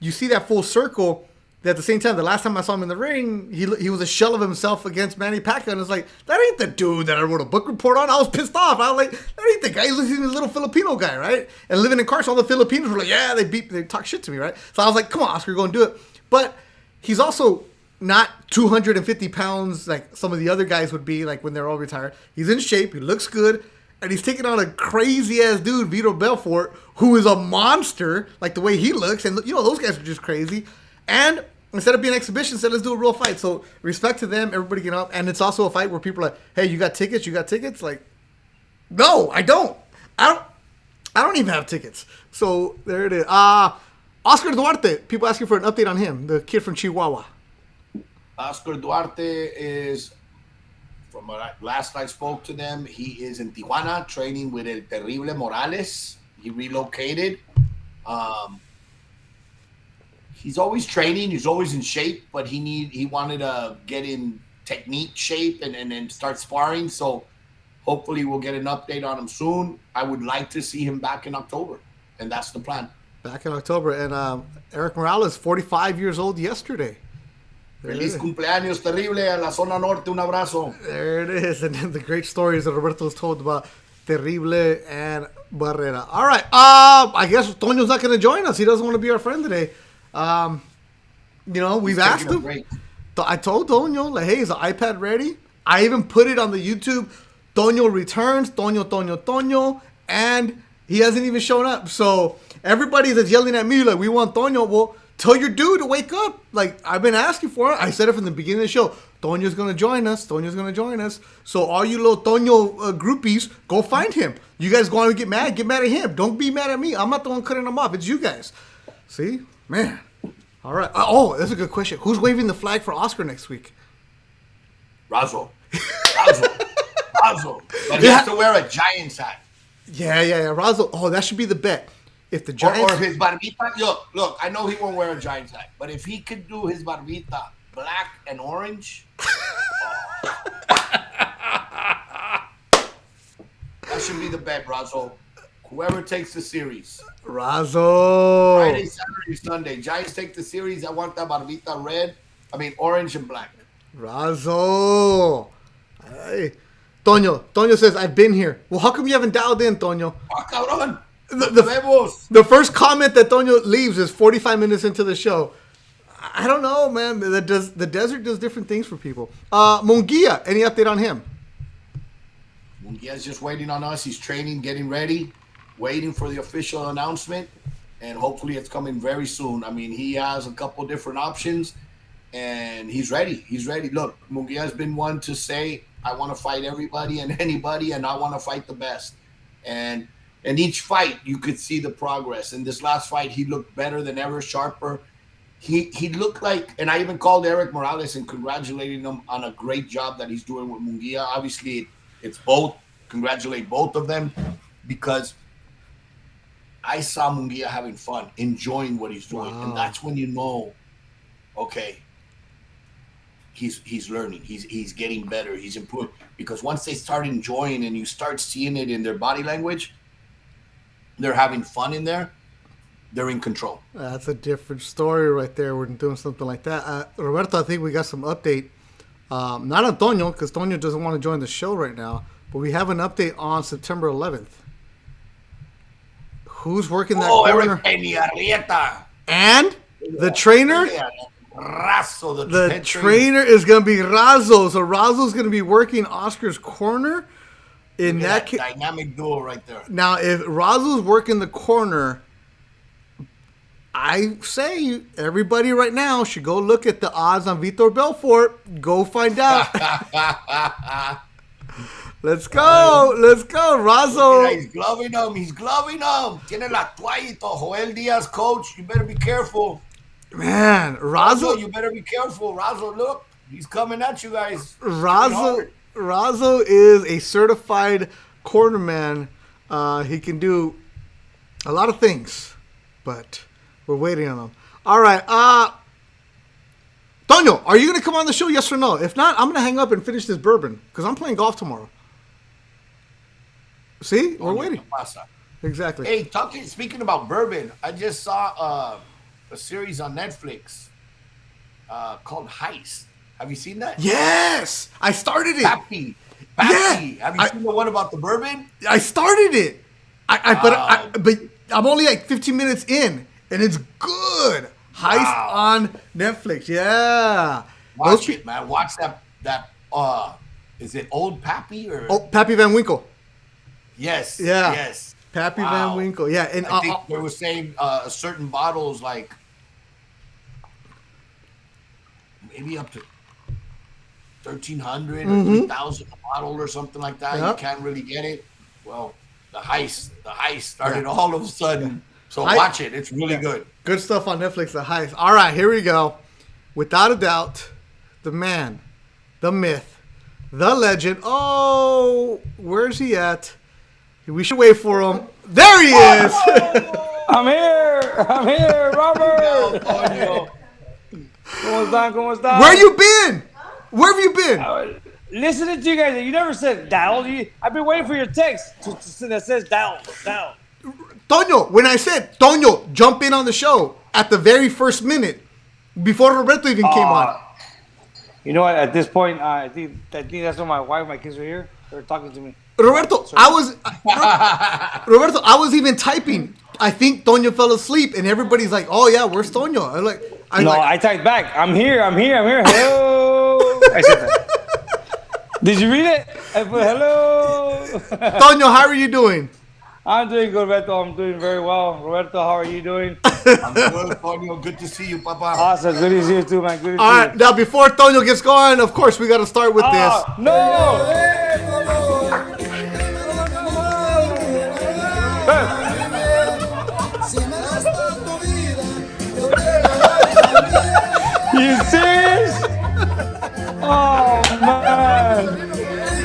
you see that full circle. At the same time, the last time I saw him in the ring, he was a shell of himself against Manny Pacquiao, and it's like, that ain't the dude that I wrote a book report on. I was pissed off. I was like, that ain't the guy. He's listening to this little Filipino guy, right? And living in Carson, all the Filipinos were like, yeah, they talk shit to me, right? So I was like, come on, Oscar, go and do it. But he's also not 250 pounds like some of the other guys would be, like when they're all retired. He's in shape. He looks good. And he's taking on a crazy-ass dude, Vitor Belfort, who is a monster, like the way he looks. And, those guys are just crazy. And instead of being an exhibition, said, let's do a real fight. So respect to them, everybody get up. And it's also a fight where people are like, hey, you got tickets? Like, no, I don't. I don't even have tickets. So there it is. Oscar Duarte. People asking for an update on him, the kid from Chihuahua. Oscar Duarte is, from last I spoke to them, he is in Tijuana training with El Terrible Morales. He relocated. He's always training. He's always in shape, but he wanted to get in technique shape and start sparring. So hopefully we'll get an update on him soon. I would like to see him back in October, and that's the plan. Back in October. And Eric Mural is 45 years old yesterday. Feliz cumpleaños terrible a la zona norte. Un abrazo. There it is. And then the great stories that Roberto's told about Terrible and Barrera. All right. I guess Toño's not going to join us. He doesn't want to be our friend today. We've asked him. I told Toño, like, hey, is the iPad ready? I even put it on the YouTube. Toño returns. Toño. And he hasn't even shown up. So everybody that's yelling at me, like, we want Toño. Well, tell your dude to wake up. Like, I've been asking for it. I said it from the beginning of the show. Toño's going to join us. So all you little Toño groupies, go find him. You guys going to get mad at him. Don't be mad at me. I'm not the one cutting him off. It's you guys. See? Man. All right. Oh, that's a good question. Who's waving the flag for Oscar next week? Razo. But he has to wear a Giants hat. Yeah. Razo. Oh, that should be the bet. If the Giants Or his barbita. Look, I know he won't wear a Giants hat, but if he could do his barbita black and orange, that should be the bet, Razo. Whoever takes the series. Razo. Friday, Saturday, Sunday. Giants take the series. I want that barbita orange and black. Razo. Hey. Toño says, I've been here. Well, how come you haven't dialed in, Toño? Cabrón. The first comment that Toño leaves is 45 minutes into the show. I don't know, man. The desert does different things for people. Munguia, any update on him? Munguia's just waiting on us. He's training, getting ready, waiting for the official announcement, and hopefully it's coming very soon. I mean, he has a couple different options, and he's ready. Look, Munguia's been one to say, I want to fight everybody and anybody, and I want to fight the best. And each fight, you could see the progress. In this last fight, he looked better than ever, sharper. He looked like, and I even called Eric Morales and congratulating him on a great job that he's doing with Munguia. Obviously, it's both. Congratulate both of them, because I saw Munguia having fun, enjoying what he's doing. Wow. And that's when you know, okay, he's learning. He's getting better. He's improving. Because once they start enjoying and you start seeing it in their body language, they're having fun in there, they're in control. That's a different story right there. We're doing something like that. Roberto, I think we got some update. Not on Toño, because Toño doesn't want to join the show right now, but we have an update on September 11th. Who's working that corner? Eric Peñarrieta. And the trainer? Razo, the trainer is going to be Razo. So Razo's going to be working Oscar's corner. In that dynamic duo right there. Now, if Razo's working the corner, I say everybody right now should go look at the odds on Vitor Belfort. Go find out. Let's go. Razo. He's gloving him. Tiene la toallito. Joel Diaz, coach. You better be careful. Man, Razo. You better be careful. Razo, look. He's coming at you guys. Razo is a certified cornerman. He can do a lot of things, but we're waiting on him. All right. Toño, are you going to come on the show, yes or no? If not, I'm going to hang up and finish this bourbon because I'm playing golf tomorrow. See? We're waiting. Exactly. Hey, speaking about bourbon, I just saw a series on Netflix called Heist. Have you seen that? Yes! I started it. Pappy. Yeah. Have you seen the one about the bourbon? I started it. But I'm only like 15 minutes in, and it's good. Heist on Netflix. Yeah. Watch it, man. Watch that. Is it Old Pappy or? Oh, Pappy Van Winkle. Yes. Yeah. Yes. Pappy Van Winkle. Yeah. And I think they were saying certain bottles, like maybe up to 1,300 or 3,000 a bottle or something like that. Yep. You can't really get it. Well, the heist started all of a sudden. So watch it. It's really good. Good stuff on Netflix, The Heist. All right, here we go. Without a doubt, the man, the myth, the legend. Oh, where's he at? We should wait for him. There he is. I'm here, Robert. ¿Cómo están? Where you been? Where have you been? Listening to you guys. You never said dial. I've been waiting for your text that says dial. Toño, when I said, Toño, jump in on the show at the very first minute, before Roberto even came on. You know what? At this point, I think that's when my kids are here. They're talking to me. Roberto, I was even typing. I think Toño fell asleep, and everybody's like, "Oh yeah, where's Toño?" I typed back. I'm here. Hello. I said that. Did you read it? I put hello. Toño, how are you doing? I'm doing good, Roberto. I'm doing very well. Roberto, how are you doing? I'm good, Toño. Good to see you, Papa. Awesome. Good to see you too, man. Good to see you. All right, now before Toño gets going, of course, we got to start with this. No! You serious? Oh, man.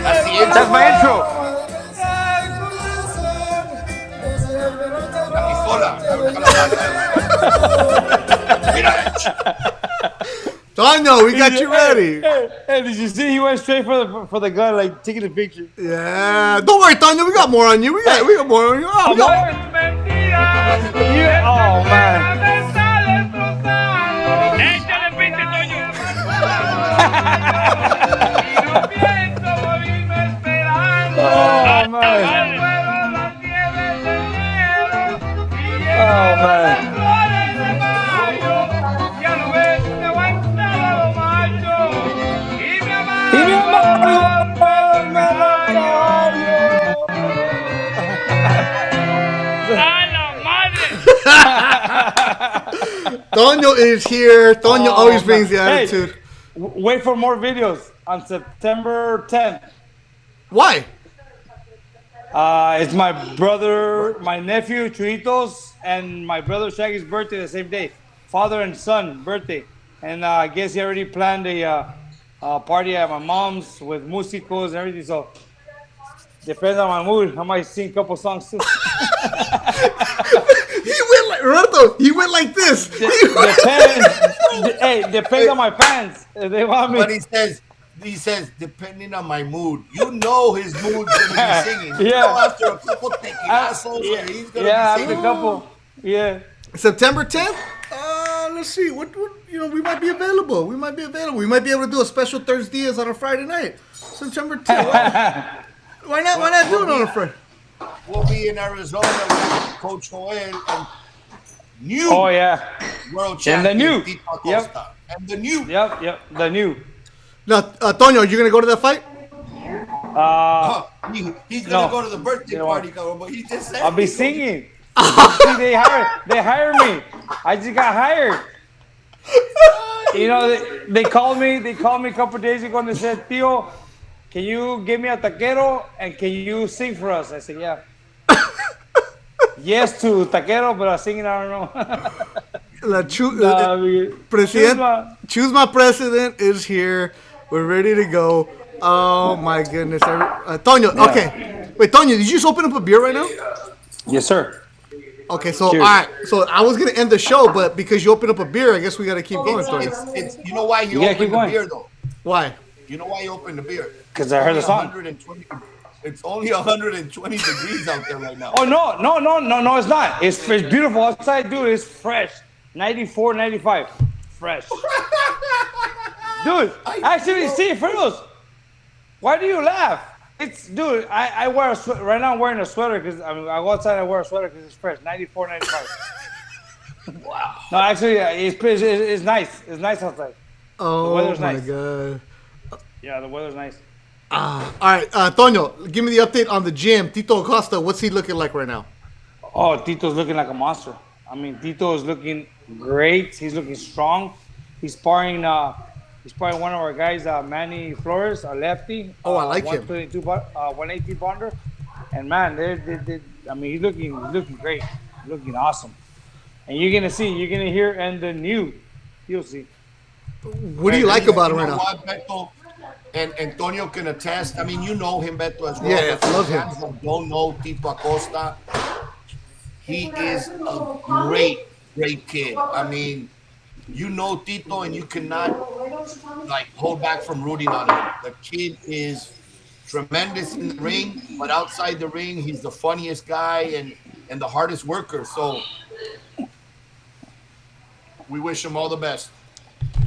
That's my intro. saca la mano. Mira. Tono, we got you ready. Hey, did you see he went straight for the gun, like taking a picture? Yeah. Don't worry, Tono. We got more on you. We got more on you. Oh, we got- Oh man. Oh man. Oh man. Y mi amor, me lo cambio. Tono is here. Tono always brings the Hey, attitude. wait for more videos on September 10th. Why? It's my brother, my nephew Chuitos, and my brother Shaggy's birthday the same day. Father and son birthday. And I guess he already planned a party at my mom's with musicos and everything. So depends on my mood. I might sing a couple songs too. He went like Roberto. He went like this. Depends on my fans. If they want me. But he says, depending on my mood. You know his mood's gonna be singing. You know after a couple tequilazos, he's gonna be after singing. a couple. Yeah. September 10th. Let's see. What we might be available. We might be able to do a special ThursDIAZ on a Friday night. September 10th. Why not do it on a Friday? We'll be in Arizona with Coach Joel and new Oh yeah. world champion And the new. Tito Yep. Acosta. And the new. Yep. The new. Now, Tono, are you gonna go to that fight? He's gonna No. go to the birthday You know party, but he just said I'll be he's gonna- singing. See, they hire me. I just got hired. You know, they called me a couple days ago and they said, Tio, can you give me a taquero and can you sing for us? I said, yeah. Yes to taquero, but singing, I don't know. Choose my president is here. We're ready to go. Oh my goodness, Tono. Yeah. Okay, wait, Tono, did you just open up a beer right now? Yes, sir. Okay, so Cheers. all right, so I was gonna end the show, but because you opened up a beer, I guess we gotta keep going. Tono. It's you know why he gotta keep opened the going. beer though? Why? You know why he opened the beer? 'Cause I heard the song. 120 It's only 120 degrees out there right now. Oh, no, it's not. It's beautiful outside, dude. It's fresh. 94, 95. Fresh. Dude, actually, see, Fritos, why do you laugh? Dude, I wear a sweater. Right now, I'm wearing a sweater because I go outside, I wear a sweater because it's fresh. 94, 95. Wow. No, actually, it's nice. It's nice outside. Oh weather's my nice. god. Yeah, the weather's nice. All right, Tono, give me the update on the gym. Tito Acosta, what's he looking like right now? Oh, Tito's looking like a monster. I mean, Tito is looking great. He's looking strong. He's sparring one of our guys, Manny Flores, a lefty. Oh, I like him. 118 pounder. And man, he's looking great. Looking awesome. And you're gonna hear, and the new, you'll see. What do you like about him right now? What, Beto and Antonio can attest. I mean, you know him, Beto, as well. Yeah, But for love the him. fans that don't know Tito Acosta, he is a great kid. I mean, you know Tito, and you cannot hold back from rooting on him. The kid is tremendous in the ring, but outside the ring, he's the funniest guy and the hardest worker. So we wish him all the best.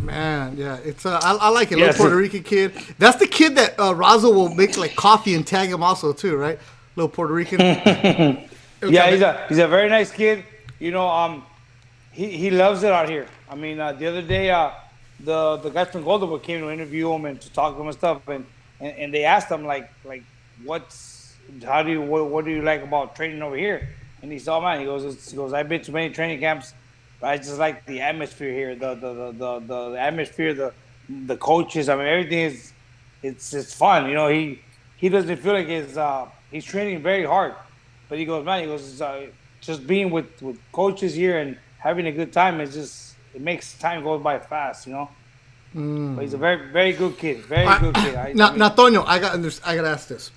Man, yeah, it's I like it. Yeah, Little Puerto Rican kid. That's the kid that Razo will make like coffee and tag him also too, right? Little Puerto Rican. Yeah, he's a very nice kid. You know, he loves it out here. I mean, the other day, the guys from Golden came to interview him and to talk to him and stuff, and they asked him like what do you like about training over here? And he said, oh man, he goes, I've been to many training camps, but I just like the atmosphere here, the atmosphere, the coaches. I mean, everything is it's fun. You know, he doesn't feel like he's training very hard, but he goes, just being with coaches here and having a good time is just, it makes time go by fast, you know. But he's a very, very good kid. Very good kid. Now, Tono, I got to ask this.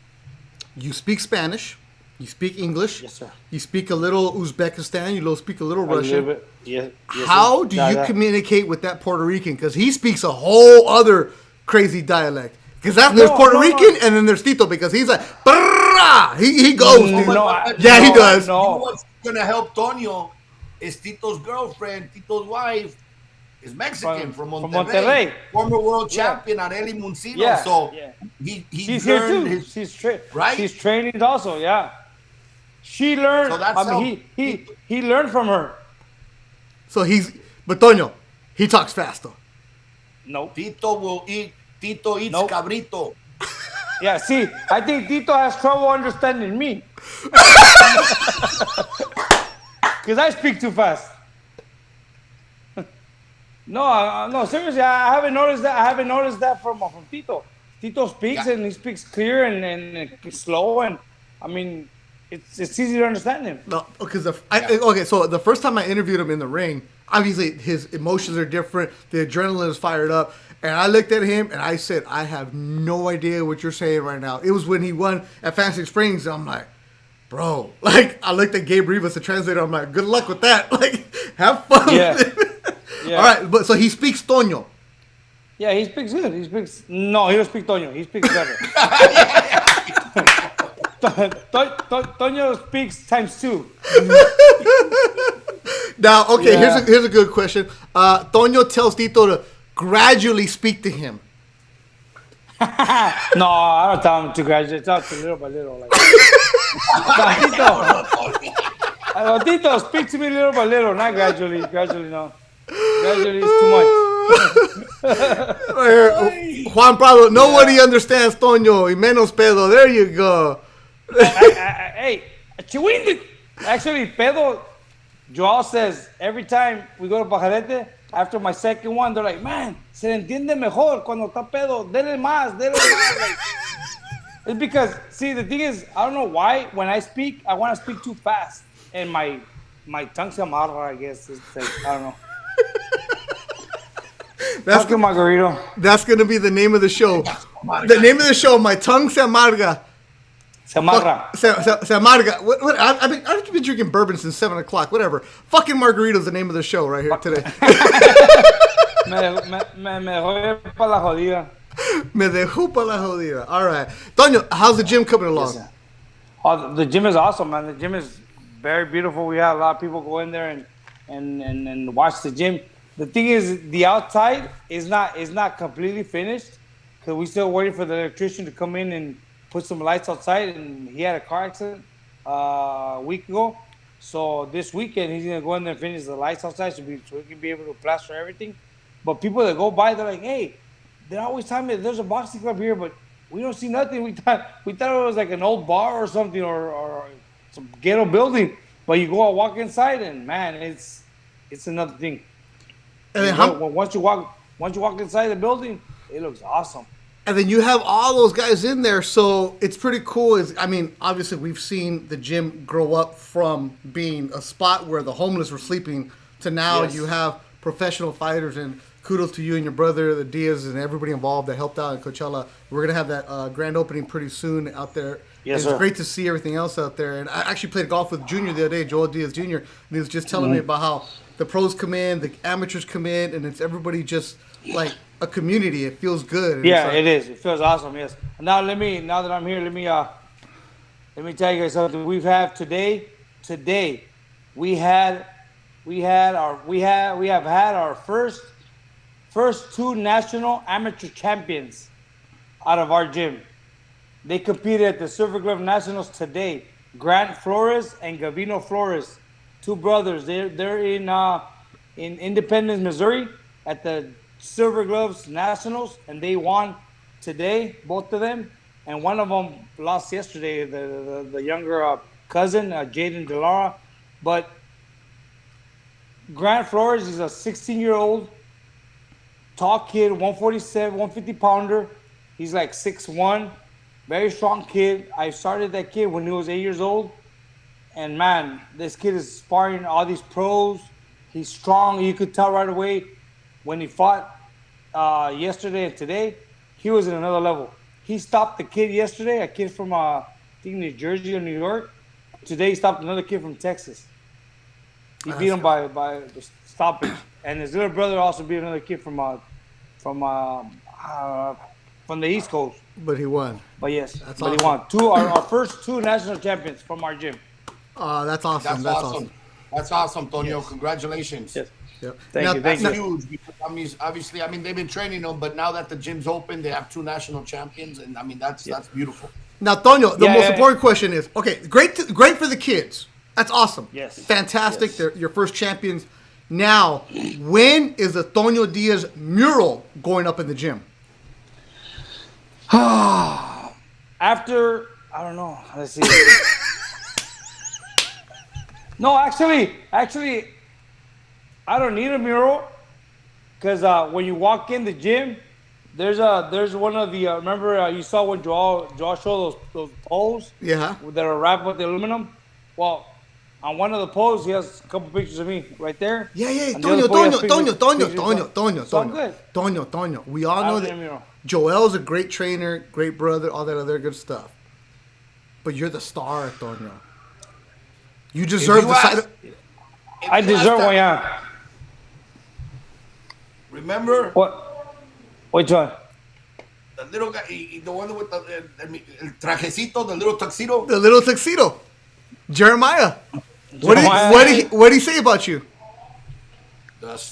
You speak Spanish. You speak English. Yes, sir. You speak a little Uzbekistan. You speak a little A Russian. little bit. Yes, How do you communicate with that Puerto Rican? Because he speaks a whole other crazy dialect. Because there's Puerto Rican and then there's Tito because he's like, brrrah! He goes, dude. Yeah, he does. You know what's going to help Tonio is Tito's girlfriend, Tito's wife, is Mexican from Monterrey. Former world champion Arely Muncino. Yeah. So she's here too. She's training also, yeah. She learned. So he learned from her. So but Tonio, he talks fast though. No. Tito eats cabrito. Yeah, see, I think Tito has trouble understanding me. Because I speak too fast. No, seriously, I haven't noticed that. I haven't noticed that from Tito. Tito speaks and he speaks clear and slow, and I mean, it's easy to understand him. No, because okay, so the first time I interviewed him in the ring, obviously his emotions are different. The adrenaline is fired up, and I looked at him and I said, "I have no idea what you're saying right now." It was when he won at Fancy Springs. And I'm like, bro, like I looked at Gabe Rivas, the translator. I'm like, good luck with that. Like, have fun. Yeah. With it. Yeah. All right, but so he speaks Toño. Yeah, he speaks good. He don't speak Toño. He speaks better. Toño speaks ×2. Now, okay, here's a good question. Toño tells Tito to gradually speak to him. No, I don't tell him to gradually. Tell him little by little. Like, Tito, speak to me little by little, not gradually. Gradually, no. Gradually is too much. Juan Pablo, nobody understands Toño y menos pedo. There you go. Hey, Chihuindi. Actually, pedo, Joao says every time we go to Pajarete, after my second one, they're like, man, se entiende mejor cuando está pedo. Dele más. Like, it's because, see, the thing is, I don't know why, when I speak, I want to speak too fast. And my tongue se amarra, I guess. It's like, I don't know. That's Margarito. That's going to be the name of the show. The name of the show, My Tongue Se Amarga. Se amarga. Se amarga. What, I've been drinking bourbon since 7 o'clock. Whatever. Fucking Margarito's the name of the show right here today. Me dejó pa la jodida. Me dejó pa la jodida. All right. Toño, how's the gym coming along? Yes, oh, the gym is awesome, man. The gym is very beautiful. We have a lot of people go in there and watch the gym. The thing is, the outside is not completely finished because we're still waiting for the electrician to come in and put some lights outside. And he had a car accident a week ago. So this weekend, he's going to go in there and finish the lights outside so we can be able to plaster everything. But people that go by, they're like, hey, they're always telling me there's a boxing club here, but we don't see nothing. We thought it was like an old bar or something or some ghetto building. But you go and walk inside and, man, it's another thing. And then once you walk inside the building, it looks awesome. And then you have all those guys in there, so it's pretty cool. I mean, obviously we've seen the gym grow up from being a spot where the homeless were sleeping to now you have professional fighters. And kudos to you and your brother, the Diaz, and everybody involved that helped out in Coachella. We're gonna have that grand opening pretty soon out there. Yes, it's great to see everything else out there. And I actually played golf with Junior the other day, Joel Diaz Jr. And he was just telling me about how the pros come in, the amateurs come in, and it's everybody just like a community. It feels good. And yeah, it is. It feels awesome. Yes. Now that I'm here, let me tell you guys something. We have had our first two national amateur champions out of our gym. They competed at the Silver Glove Nationals today. Grant Flores and Gavino Flores, two brothers. They're in Independence, Missouri, at the Silver Gloves Nationals, and they won today, both of them. And one of them lost yesterday, the younger cousin, Jaden Delara. But Grant Flores is a 16-year-old tall kid, 147, 150 pounder. He's like 6'1", very strong kid. I started that kid when he was 8 years old. And man, this kid is sparring all these pros. He's strong. You could tell right away when he fought yesterday and today, he was in another level. He stopped the kid yesterday, a kid from I think New Jersey or New York. today he stopped another kid from Texas. He beat him by stoppage, and his little brother also beat another kid from the East Coast. But he won. But yes, That's but awesome. he won our first 2 national champions from our gym. That's awesome. That's awesome. That's awesome, Tonio. Yes. Congratulations. Yes. Yep. Thank Now- you. Thank That's you. huge because obviously, they've been training them, but now that the gym's open, they have 2 national champions, and that's beautiful. Now, Tonio, the Yeah, most yeah, important question is: okay, great for the kids. That's awesome. Yes. Fantastic. Yes. They're your first champions. Now, when is the Tono Diaz mural going up in the gym? After, I don't know. Let's see. No, actually, I don't need a mural because when you walk in the gym, there's one of the remember you saw when Joao showed those poles Yeah. that are wrapped with the aluminum. Well, on one of the poles, he has a couple pictures of me right there. Yeah. And the other pole, he has pictures Tonio. So I'm good. Tonio. We all I know don't need a that mural. Joel's a great trainer, great brother, all that other good stuff. But you're the star, Tonio. You deserve the side. I deserve one, yeah. Remember What? Which one? the little guy, the one with el trajecito, the little tuxedo? The little tuxedo, Jeremiah. Jeremiah. What did he say about you?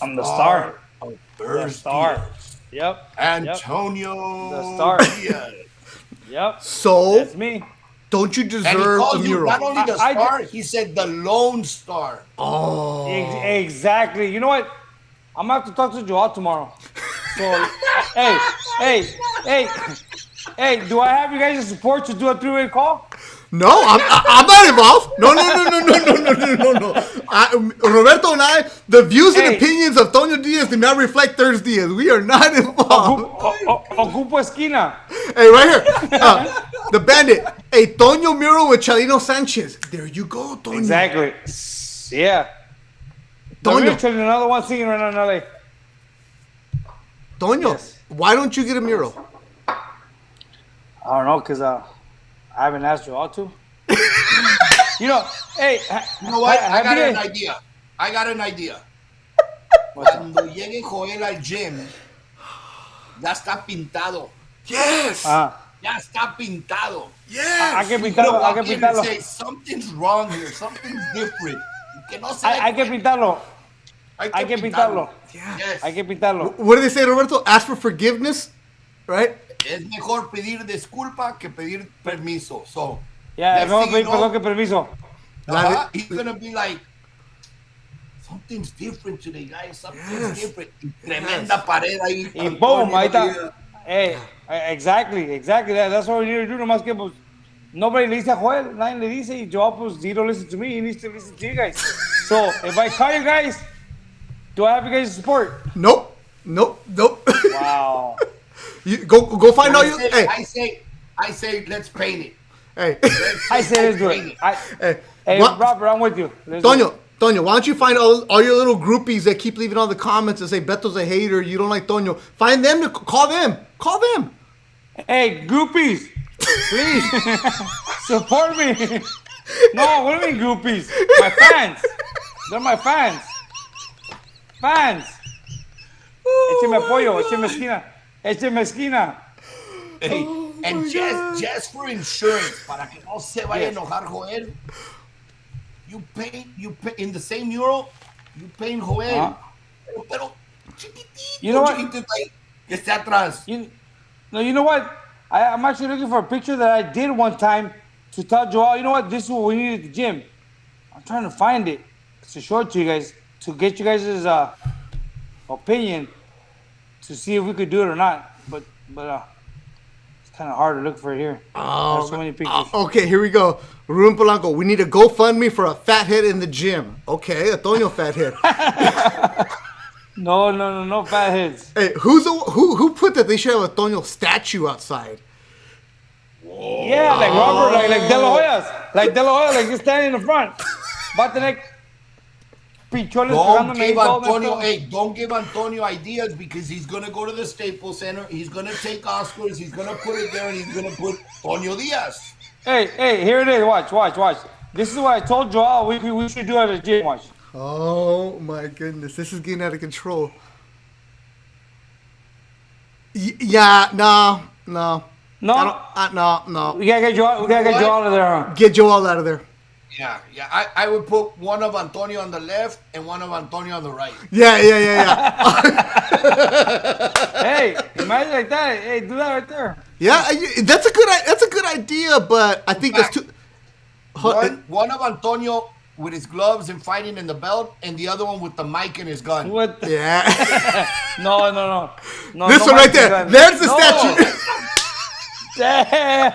I'm the star. Of The star. ThursDIAZ. Yep. Antonio The star. Diaz. Yep. So That's me. don't you And he deserve a called you mural? not only the I- star, he said the Lone Star. Oh, Exactly. You know what? I'm gonna have to talk to Joel tomorrow. So, hey, do I have you guys' support to do a 3-way call? no, I'm not involved. No. Roberto and I, the views and Hey. opinions of Tono Diaz do not reflect ThursDIAZ. We are not involved. Ocupo esquina. Hey, right here, the Bandit. A Tono mural with Chalino Sanchez. There you go, Tono. Exactly. Yeah. Tono. Actually, another one singing right now in LA. Tono, Yes. why don't you get a mural? I don't know, cause I haven't asked Joel to. You know, hey, You know what? I got you an guys- idea. I got an idea. What's up? Cuando llegue Joel al gym, ya está pintado. Yes. Ya está pintado. Yes. I can You're gonna pintarlo. I walk can in and pintarlo. say, something's wrong here. Something's different. Que no se Hay que pintarlo. Hay que pintarlo. Yes. Hay que pintarlo. What do they say, Roberto? Ask for forgiveness, right? Es mejor pedir disculpa que pedir permiso. So, Ya, next no thing pedir you perdón know, que permiso. he's gonna be like, something's different today, guys. Something's Yes. different. Y tremenda pared ahí. Y boom, ahí está. Antonio. Hey, exactly. That's what we need to do. Nomás que pues, nobody le dice a Joel, nadie le dice, y Joel, pues, he don't listen to me, he needs to listen to you guys. So, if I call you guys, do I have you guys' support? Nope. Wow. You go find out you. Hey, I say, let's paint it. hey, I say let's do it. hey. Hey, What- Robert, I'm with you. Let's do it. Tono, why don't you find all your little groupies that keep leaving all the comments and say Beto's a hater, you don't like Tono. Find them to call them. Call them. Hey, groupies, please support me. No, what do you mean groupies? My fans. They're my fans. Fans. Écheme apoyo, écheme esquina. Écheme esquina. Hey, Oh and just for insurance, para que no se vaya a enojar Joel, you paint in the same mural, you paint Joel, pero chiquitito, You know what? chiquitito ahí, que esté atrás. You know what? I'm actually looking for a picture that I did one time to tell Joel, you know what? This is what we need at the gym. I'm trying to find it to show it to you guys, to get you guys' opinion, to see if we could do it or not. But it's kind of hard to look for it here. There's so many pictures. Okay, here we go. Ruben Polanco, we need a GoFundMe for a fathead in the gym. Okay, a Tono fathead. No fat heads. Hey, who put that they should have a Tono statue outside? Yeah, like Robert, like De La Hoya's. Like De La Hoya, like just standing in the front. Bottleneck. Pichones Don't pegándome give y todo Antonio, esto. hey, don't give Antonio ideas because he's gonna go to the Staples Center, he's gonna take Oscars, he's gonna put it there, and he's gonna put Antonio Diaz. Hey, here it is. Watch. This is what I told Joel. We should do at a gym watch. Oh my goodness, this is getting out of control. Yeah, no. No, No. we gotta get Joel. We gotta get Joel out of there. Huh? Get Joel out of there. Yeah. I would put one of Antonio on the left and one of Antonio on the right. Yeah. Hey, imagine like that. Hey, do that right there. Yeah, that's a good idea, but I think that's too. One of Antonio with his gloves and fighting in the belt, and the other one with the mic and his gun. What? Yeah. No. This one right there. There's the statue. Damn.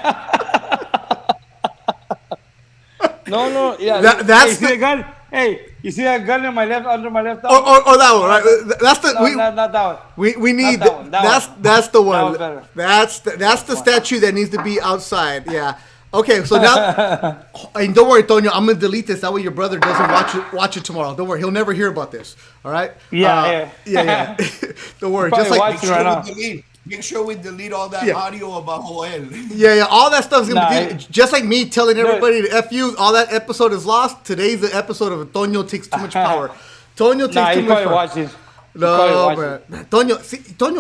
No. Yeah. That's you see the gun? Hey, you see that gun in my left under my left arm? Or that one, right? That's the not that one. we need Not that one, that that's the one. one's better. That's the statue that needs to be outside. Yeah. Okay, so now, and don't worry, Tonio, I'm gonna delete this. That way your brother doesn't watch it tomorrow. Don't worry, he'll never hear about this. All right? Yeah. Don't worry. Probably Just like watching right now. Make sure we delete all that audio about Joel. Yeah, all that stuff's gonna be deleted. Just like me telling everybody to F you, all that episode is lost. Today's the episode of Tonio takes too much power. Tonio takes too much power. Watching. No, man. Tonio,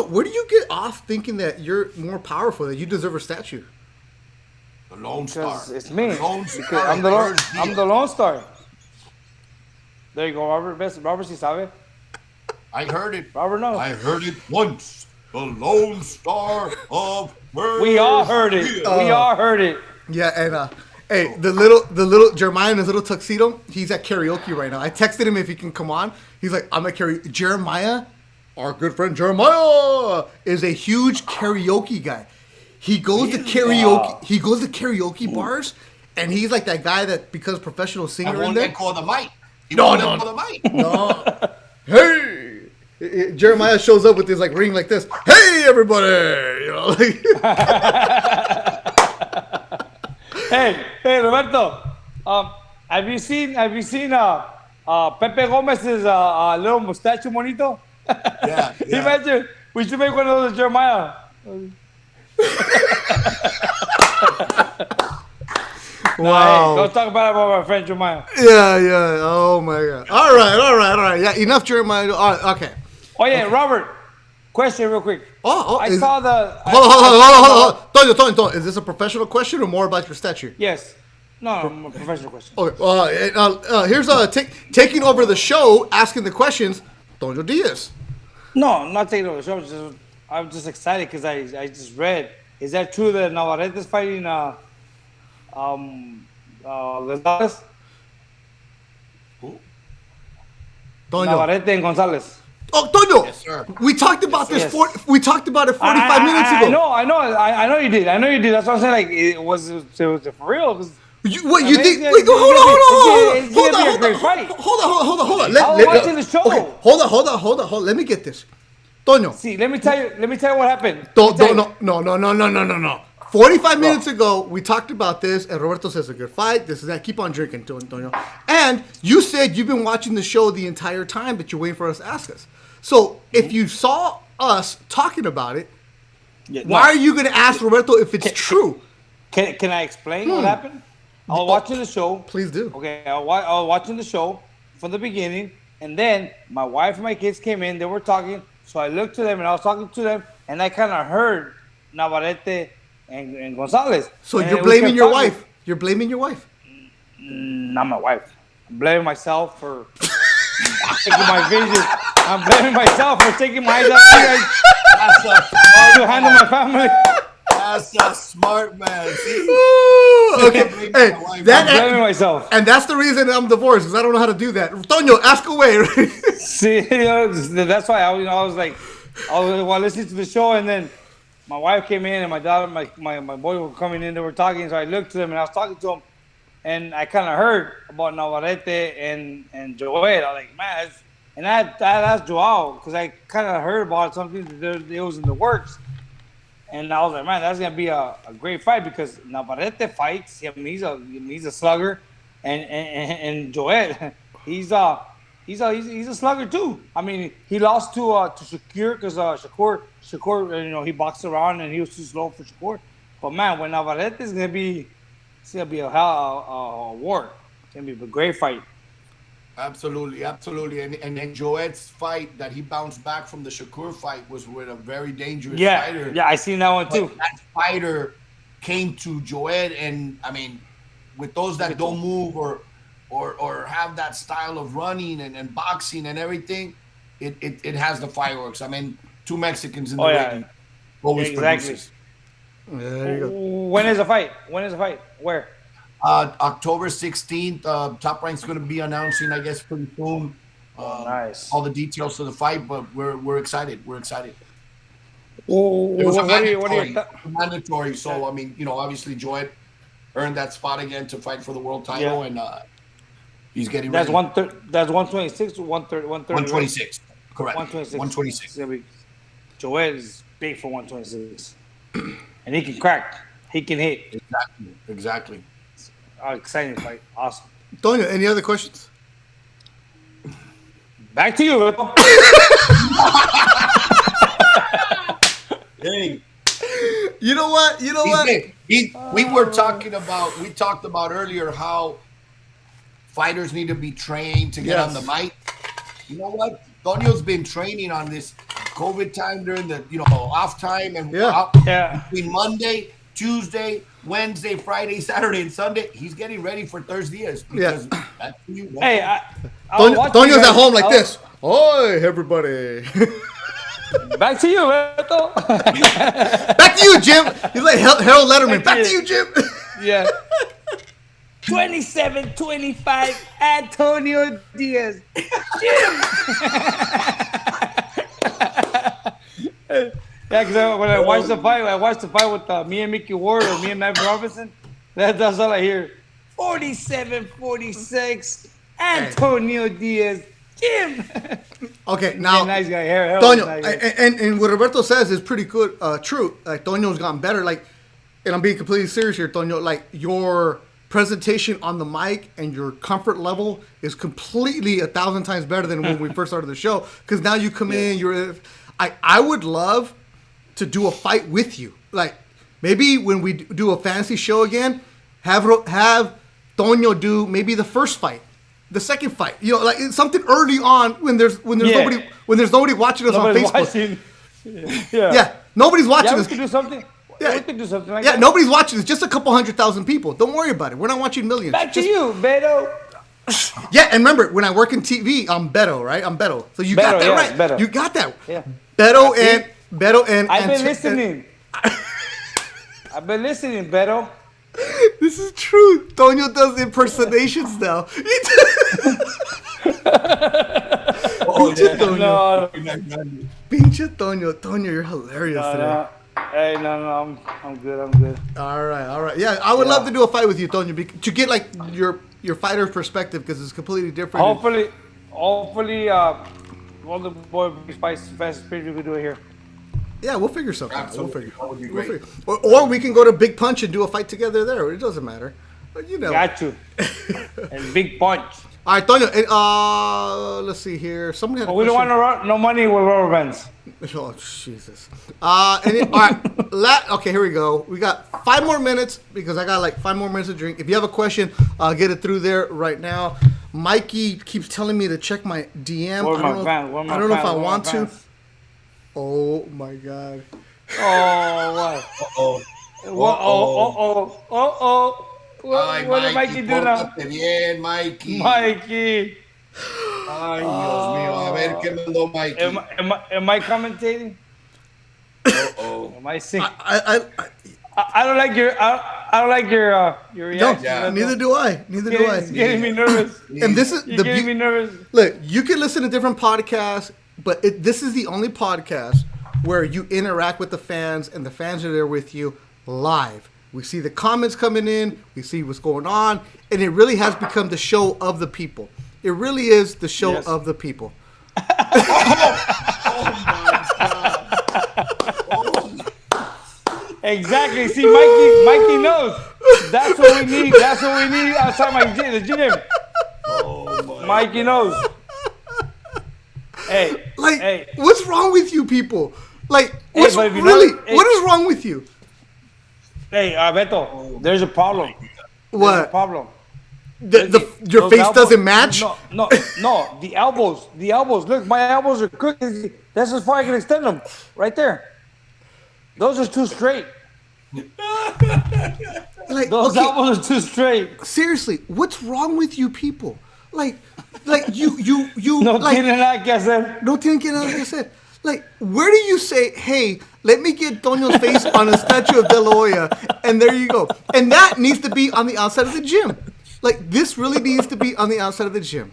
where do you get off thinking that you're more powerful, that you deserve a statue? The Lone Star. It's me. Lone Star. I'm the Lone Star. There you go, Robert. Robert, si sabe. I heard it. Robert knows. I heard it once. The Lone Star of Mercy. We all heard it. We all heard it. Yeah, and hey, the little Jeremiah in his little tuxedo, he's at karaoke right now. I texted him if he can come on. He's like, I'm at karaoke. Jeremiah, our good friend Jeremiah, is a huge karaoke guy. He goes to karaoke. Wow. He goes to karaoke bars, and he's like that guy that becomes professional singer in there. Call the mic. No. The mic. No. Hey, Jeremiah shows up with his like ring like this. Hey, everybody! You know, like. Hey, Roberto. Have you seen Pepe Gomez's little mustache bonito? Yeah. Imagine we should make one of those Jeremiah. Wow. Hey, don't talk about my friend Jeremiah. Yeah. Oh my God. All right. Yeah, enough Jeremiah. All right, okay. Oh yeah, Robert. Question real quick. I saw the. Hold on. Tonio, is this a professional question or more about your statue? Yes. No, professional question. Okay. Here's taking over the show, asking the questions. Tonio Diaz. No, I'm not taking over the show. I'm just excited because I just read. Is that true that Navarrete is fighting Gonzalez? Who? Tonio. Navarrete and Gonzalez. Oh, Tonio. Yes, sir. We talked about this. Yes. We talked about it 45 minutes ago. I know you did. That's what I'm saying. Like, it was for real. What you think? It's Wait, hold gonna be a great fight. on. Hold on. I was watching the show. Okay, hold on. Let me get this. Tonio. See, let me tell you what happened. No. 45 minutes ago, we talked about this, and Roberto says a good fight. This is that. Keep on drinking, Tonio. And you said you've been watching the show the entire time, but you're waiting for us to ask us. So if you saw us talking about it, why are you going to ask Roberto if it's true? Can I explain what happened? I was watching the show. Please do. Okay, I was watching the show from the beginning, and then my wife and my kids came in. They were talking, so I looked to them, and I was talking to them, and I kind of heard Navarrete and Gonzalez. So and you're blaming your wife. You're blaming your wife. Not my wife. I'm blaming myself for taking my vision. I'm blaming myself for taking my eyes off you guys to handle my family. That's a smart man. See? Okay. Hey, I'm blaming myself. And that's the reason I'm divorced, because I don't know how to do that. Tonio, ask away. See, that's why I was while listening to the show, and then my wife came in, and my daughter, my boy were coming in. They were talking, so I looked to them, and I was talking to them, and I kind of heard about Navarrete and Joel. I was like, man, and I asked Joel because I kind of heard about something that it was in the works. And I was like, man, that's gonna be a great fight because Navarrete fights. I mean, he's a slugger, and Joel, he's a slugger too. I mean, he lost to Shakur because Shakur, he boxed around and he was too slow for Shakur. But man, when Navarrete is gonna be, it's gonna be a war. gonna be a great fight. Absolutely, absolutely. And Joed's fight that he bounced back from the Shakur fight was with a very dangerous fighter. Yeah, I seen that one too. But that fighter came to Joed, and I mean, with those that don't move or have that style of running and boxing and everything, it has the fireworks. I mean, two Mexicans in the ring. Always produces. There you go. When is the fight? Where? October 16th. Top Rank's going to be announcing, I guess, pretty soon. Nice. All the details of the fight, but we're excited. We're excited. Well, It was mandatory. So I mean, obviously Joed earned that spot again to fight for the world title, and he's getting ready. That's 126 or 130. 126. Correct. 126. Joed is big for 126, and he can crack. He can hit. Exactly. Exciting fight. Awesome. Tono, any other questions? Back to you, Beto. Hey. You know what? We talked about earlier how fighters need to be trained to get on the mic. You know what? Tonio's been training on this COVID time during the off time and between Monday, Tuesday, Wednesday, Friday, Saturday, and Sunday. He's getting ready for ThursDIAZ. That's you. Hey, Tonio's at home like this. Hi, everybody. Back to you, Beto. Back to you, Jim. He's like Harold Letterman. Back to you, Jim. Yeah. 27-25, Antonio Diaz. Jim. Because when I watched the fight with me and Mickey Ward or me and Matt Robinson. That's all I hear. 47-46, Antonio Diaz. Jim. Okay, now nice guy here. Tono, Nice guy. and what Roberto says is pretty good, true. Like Tonio's gotten better. Like, and I'm being completely serious here, Tono. Like your presentation on the mic and your comfort level is completely 1,000 times better than when we first started the show. Because now you come in, I would love to do a fight with you. Like maybe when we do a fantasy show again, have Tono do maybe the first fight. The second fight, like it's something early on when there's nobody watching us on Facebook. Yeah, nobody's watching us. We could do something. Yeah, we could do something like that. that. Nobody's watching us. Just a couple 100,000 people. Don't worry about it. We're not watching millions. Back to you, Beto. Yeah, and remember when I work in TV, I'm Beto, right? I'm Beto. So you got that right. Beto. You got that. Yeah. Beto and. I've been listening. I've been listening, Beto. This is true. Tono does impersonations now. Pinche Tono. Pinche Tono. Tono, you're hilarious today. Hey, no, I'm good. All right. Yeah, I would love to do a fight with you, Tono, to get like your fighter's perspective because it's completely different. Hopefully, all the boy Spice Fast Speed we could do it here. Yeah, we'll figure something out. Absolutely. That would be great. Or we can go to Big Punch and do a fight together there. It doesn't matter. But Got you. And Big Punch. All right, Tono. Let's see here. Somebody had a We don't question. want no money with rubber bands. Oh, Jesus. All right. Okay, here we go. We got 5 more minutes because I got like 5 more minutes to drink. If you have a question, get it through there right now. Mikey keeps telling me to check my DM. I don't know if I want to. Oh my God. Oh, what? What did Mikey do now? Bien, Mikey. Mikey. Ay, Dios mío. A ver qué mandó Mikey. Am I commentating? Am I singing? I don't like your reaction. No, neither do I. It's getting me nervous. And this is You're getting me nervous. Look, you can listen to different podcasts, but this is the only podcast where you interact with the fans and the fans are there with you live. We see the comments coming in, we see what's going on, and it really has become the show of the people. It really is the show of the people. Oh my God. Exactly. See, Mikey knows. That's what we need. That's what we need outside the gym. Mikey knows. Hey, what's wrong with you people? Like, what is wrong with you? Hey, Beto, there's a problem. What? There's a problem. Your face doesn't match? No. The elbows. Look, my elbows are crooked. That's as far I can extend them. Right there. Those are too straight. Like, Those elbows are too straight. Seriously, what's wrong with you people? Like you No like, tiene nada que hacer. no tienen que nada que hacer. Like, where do you say, hey, let me get Toño's face on a statue of De La Hoya, and there you go. And that needs to be on the outside of the gym. Like, this really needs to be on the outside of the gym.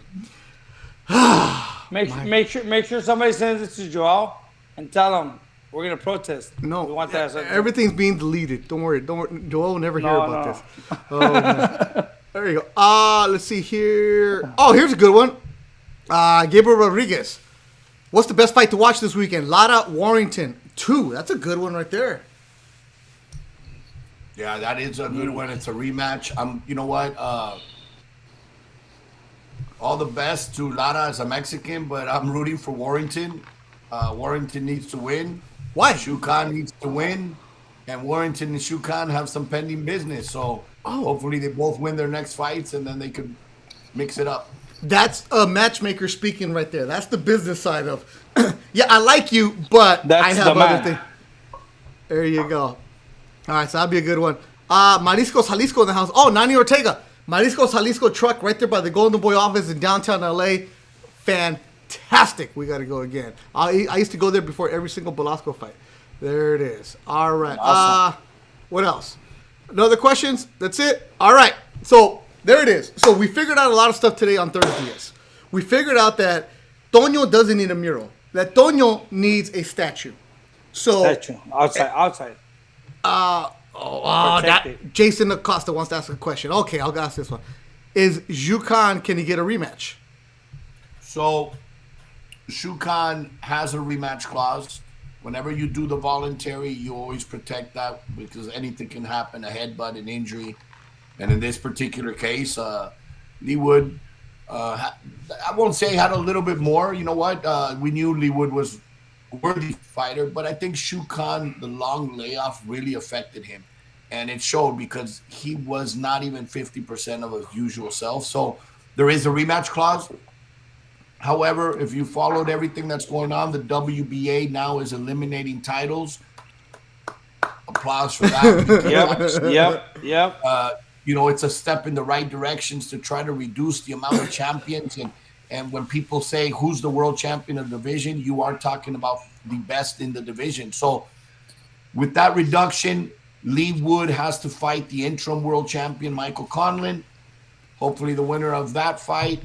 Make sure somebody sends it to Joel and tell him we're gonna protest. No, we want that. Everything's being deleted. Don't worry. Joel will never hear about this. Oh, man. There you go. Let's see here. Oh, here's a good one. Gabriel Rodriguez. What's the best fight to watch this weekend? Lara Warrington 2. That's a good one right there. Yeah, that is a good one. It's a rematch. You know what? All the best to Lara as a Mexican, but I'm rooting for Warrington. Warrington needs to win. Why? Shukan needs to win, and Warrington and Shukan have some pending business. So hopefully they both win their next fights, and then they could mix it up. That's a matchmaker speaking right there. That's the business side of, yeah, I like you, but I have other things. There you go. All right, so that'll be a good one. Mariscos Jalisco in the house. Oh, Nani Ortega. Mariscos Jalisco truck right there by the Golden Boy office in downtown LA. Fantastic. We got to go again. I used to go there before every single Velasco fight. There it is. All right. Awesome. What else? No other questions? That's it? All right. So there it is. So we figured out a lot of stuff today on ThursDIAZ. We figured out that Toño doesn't need a mural. That Toño needs a statue. So statue. Outside. Jason Acosta wants to ask a question. Okay, I'll ask this one. Is Shukan, can he get a rematch? So Shukan has a rematch clause. Whenever you do the voluntary, you always protect that because anything can happen, a headbutt, an injury. And in this particular case, Lee Wood, I won't say had a little bit more. You know what? We knew Lee Wood was a worthy fighter, but I think Shukan, the long layoff really affected him. And it showed because he was not even 50% of his usual self. So there is a rematch clause. However, if you followed everything that's going on, the WBA now is eliminating titles. Applause for that. Yep. You know, it's a step in the right directions to try to reduce the amount of champions. And when people say, who's the world champion of the division, you are talking about the best in the division. So with that reduction, Lee Wood has to fight the interim world champion, Michael Conlon. Hopefully the winner of that fight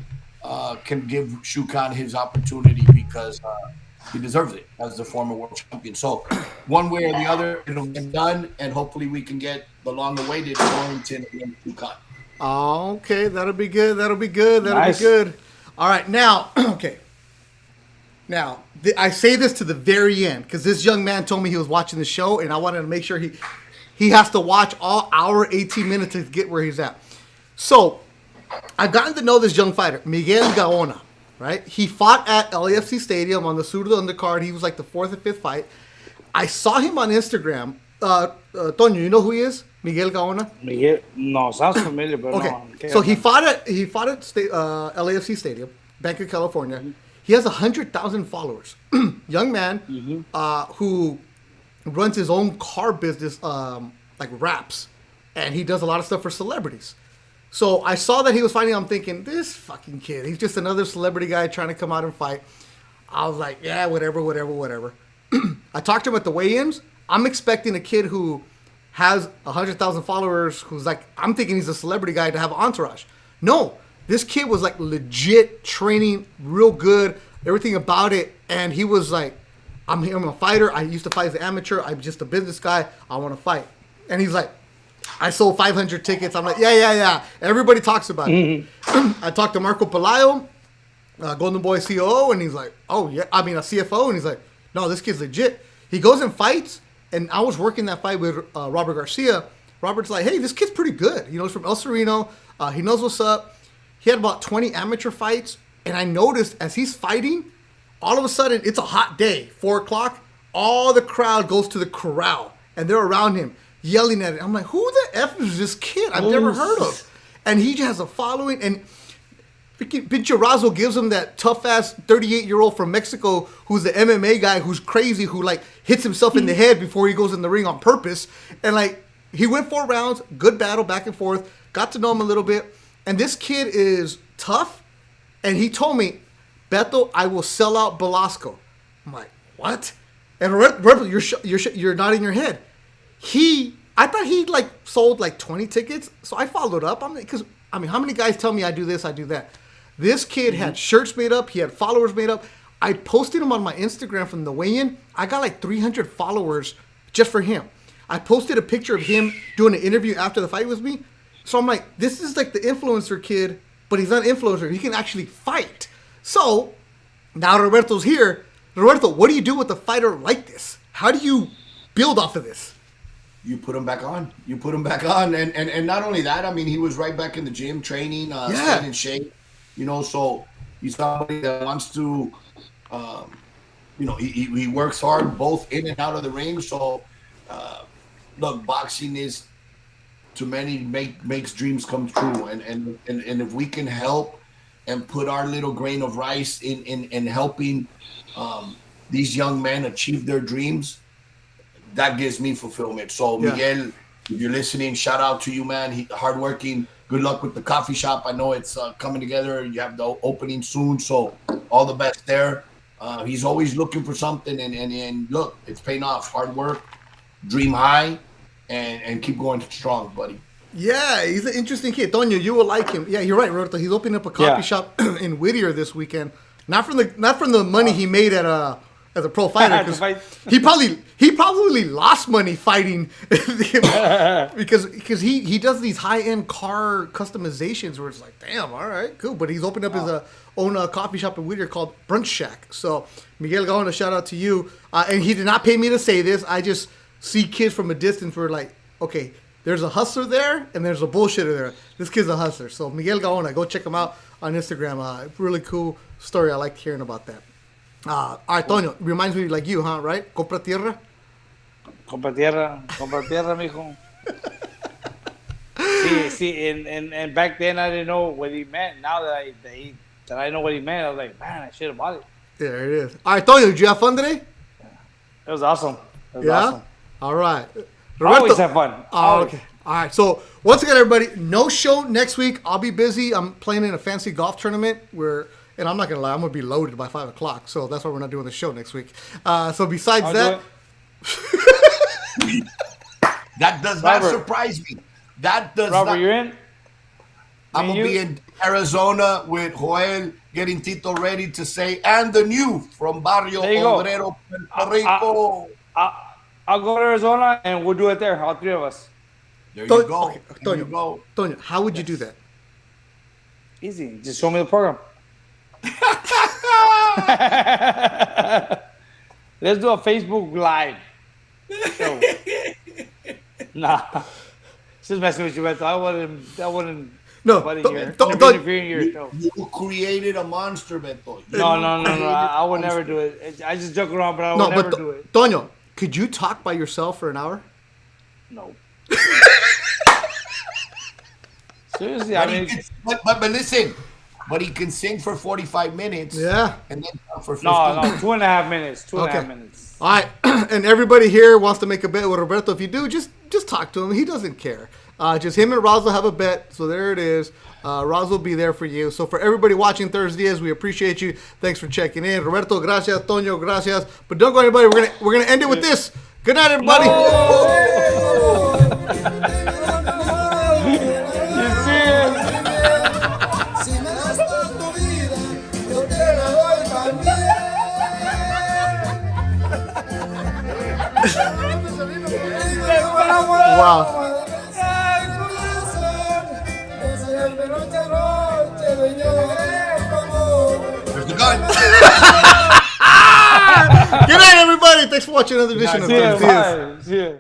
can give Shukan his opportunity because he deserves it as the former world champion. So one way or the other, it'll get done, and hopefully we can get the long-awaited Warrington against Shukan. Okay, that'll be good. Be good. All right, now, okay. Now, I say this to the very end because this young man told me he was watching the show, and I wanted to make sure he has to watch all hour, 18 minutes to get where he's at. So I've gotten to know this young fighter, Miguel Gaona, right? He fought at LAFC Stadium on the Surdo undercard. He was like the fourth or fifth fight. I saw him on Instagram. Toño, you know who he is? Miguel Gaona? Miguel, no, sounds familiar, but okay. No. Okay, so he fought at LAFC Stadium, Bank of California. Mm-hmm. He has 100,000 followers. Young man who runs his own car business, like wraps, and he does a lot of stuff for celebrities. So I saw that he was fighting. I'm thinking, this fucking kid, he's just another celebrity guy trying to come out and fight. I was like, yeah, whatever. I talked to him at the weigh-ins. I'm expecting a kid who has 100,000 followers, who's like, I'm thinking he's a celebrity guy to have an entourage. No, this kid was like legit training, real good, everything about it. And he was like, I'm a fighter. I used to fight as an amateur. I'm just a business guy. I want to fight. And he's like, I sold 500 tickets. I'm like, yeah. Everybody talks about it. I talked to Marco Pelayo, Golden Boy COO, and he's like, a CFO, and he's like, no, this kid's legit. He goes and fights, and I was working that fight with Robert Garcia. Robert's like, hey, this kid's pretty good. You know, he's from El Sereno. He knows what's up. He had about 20 amateur fights, and I noticed as he's fighting, all of a sudden, it's a hot day, 4 o'clock, all the crowd goes to the corral, and they're around him, yelling at it. I'm like, who the F is this kid I've never heard of? and he has a following, and Pinche Razo gives him that tough-ass 38-year-old from Mexico who's the MMA guy who's crazy, who, like, hits himself in the head before he goes in the ring on purpose. And, like, he went 4 rounds, good battle, back and forth, got to know him a little bit. And this kid is tough, and he told me, Beto, I will sell out Velasco. I'm like, what? And Roberto, you're nodding your head. I thought he, like, sold, like, 20 tickets, so I followed up. Because, I mean, how many guys tell me I do this, I do that? This kid had shirts made up. He had followers made up. I posted him on my Instagram from the weigh-in. I got like 300 followers just for him. I posted a picture of him doing an interview after the fight with me. So I'm like, this is like the influencer kid, but he's not an influencer. He can actually fight. So now Roberto's here. Roberto, what do you do with a fighter like this? How do you build off of this? You put him back on. And not only that, I mean, he was right back in the gym training, staying in shape. You know, so he's somebody that wants to, you know, he works hard both in and out of the ring. So, look, boxing is, to many, makes dreams come true. And if we can help and put our little grain of rice in helping these young men achieve their dreams, that gives me fulfillment. So, Miguel, if you're listening, shout out to you, man. Hardworking. Good luck with the coffee shop. I know it's coming together. You have the opening soon, so all the best there. He's always looking for something, and look, it's paying off. Hard work, dream high, and keep going strong, buddy. Yeah, he's an interesting kid. Toño, you will like him. Yeah, you're right, Roberto. He's opening up a coffee shop in Whittier this weekend. Not from the money he made as a pro fighter, because he probably lost money fighting because he does these high-end car customizations where it's like, damn, all right, cool. But he's opened up his own coffee shop in Whittier called Brunch Shack. So Miguel Gaona, shout out to you. And he did not pay me to say this. I just see kids from a distance where like, okay, there's a hustler there and there's a bullshitter there. This kid's a hustler. So Miguel Gaona, go check him out on Instagram. Really cool story. I like hearing about that. All right, Toño, reminds me like you, huh? Right? Compra tierra. Compra tierra, mijo. See, and back then I didn't know what he meant. Now that I know what he meant, I was like, man, I should have bought it. There it is. All right, Toño, did you have fun today? It was awesome. Awesome. All right. Roberto, I always have fun. Oh, okay. All right. So once again, everybody, no show next week. I'll be busy. I'm playing in a fancy golf tournament and I'm not going to lie, I'm going to be loaded by 5 o'clock. So that's why we're not doing the show next week. So besides that. That does not surprise me. That does Robert, not. You're in? I'm going to be in Arizona with Joel, getting Tito ready to say, and the new from Barrio Obrero, Puerto Rico. I'll go to Arizona and we'll do it there, all 3 of us. There you go. Okay, Toño, how would you do that? Easy. Just show me the program. Let's do a Facebook Live show. Nah, just messing with you, Beto. I wouldn't. No, interfere in your show. You created a monster, Beto. No. I would never do it. I just joke around, but I would never do it. Toño, could you talk by yourself for an hour? No. Seriously, I mean. But listen. But he can sing for 45 minutes. Yeah. And then for 15. No, 2.5 minutes. 2.5 minutes. All right. And everybody here wants to make a bet with Roberto. If you do, just talk to him. He doesn't care. Just him and Razo have a bet. So there it is. Razo will be there for you. So for everybody watching ThursDIAZ, we appreciate you. Thanks for checking in. Roberto, gracias. Toño, gracias. But don't go anybody. We're gonna end it with this. Good night, everybody. Wow. There's the gun. Good night, everybody. Thanks for watching another edition of ThursDIAZ. See ya.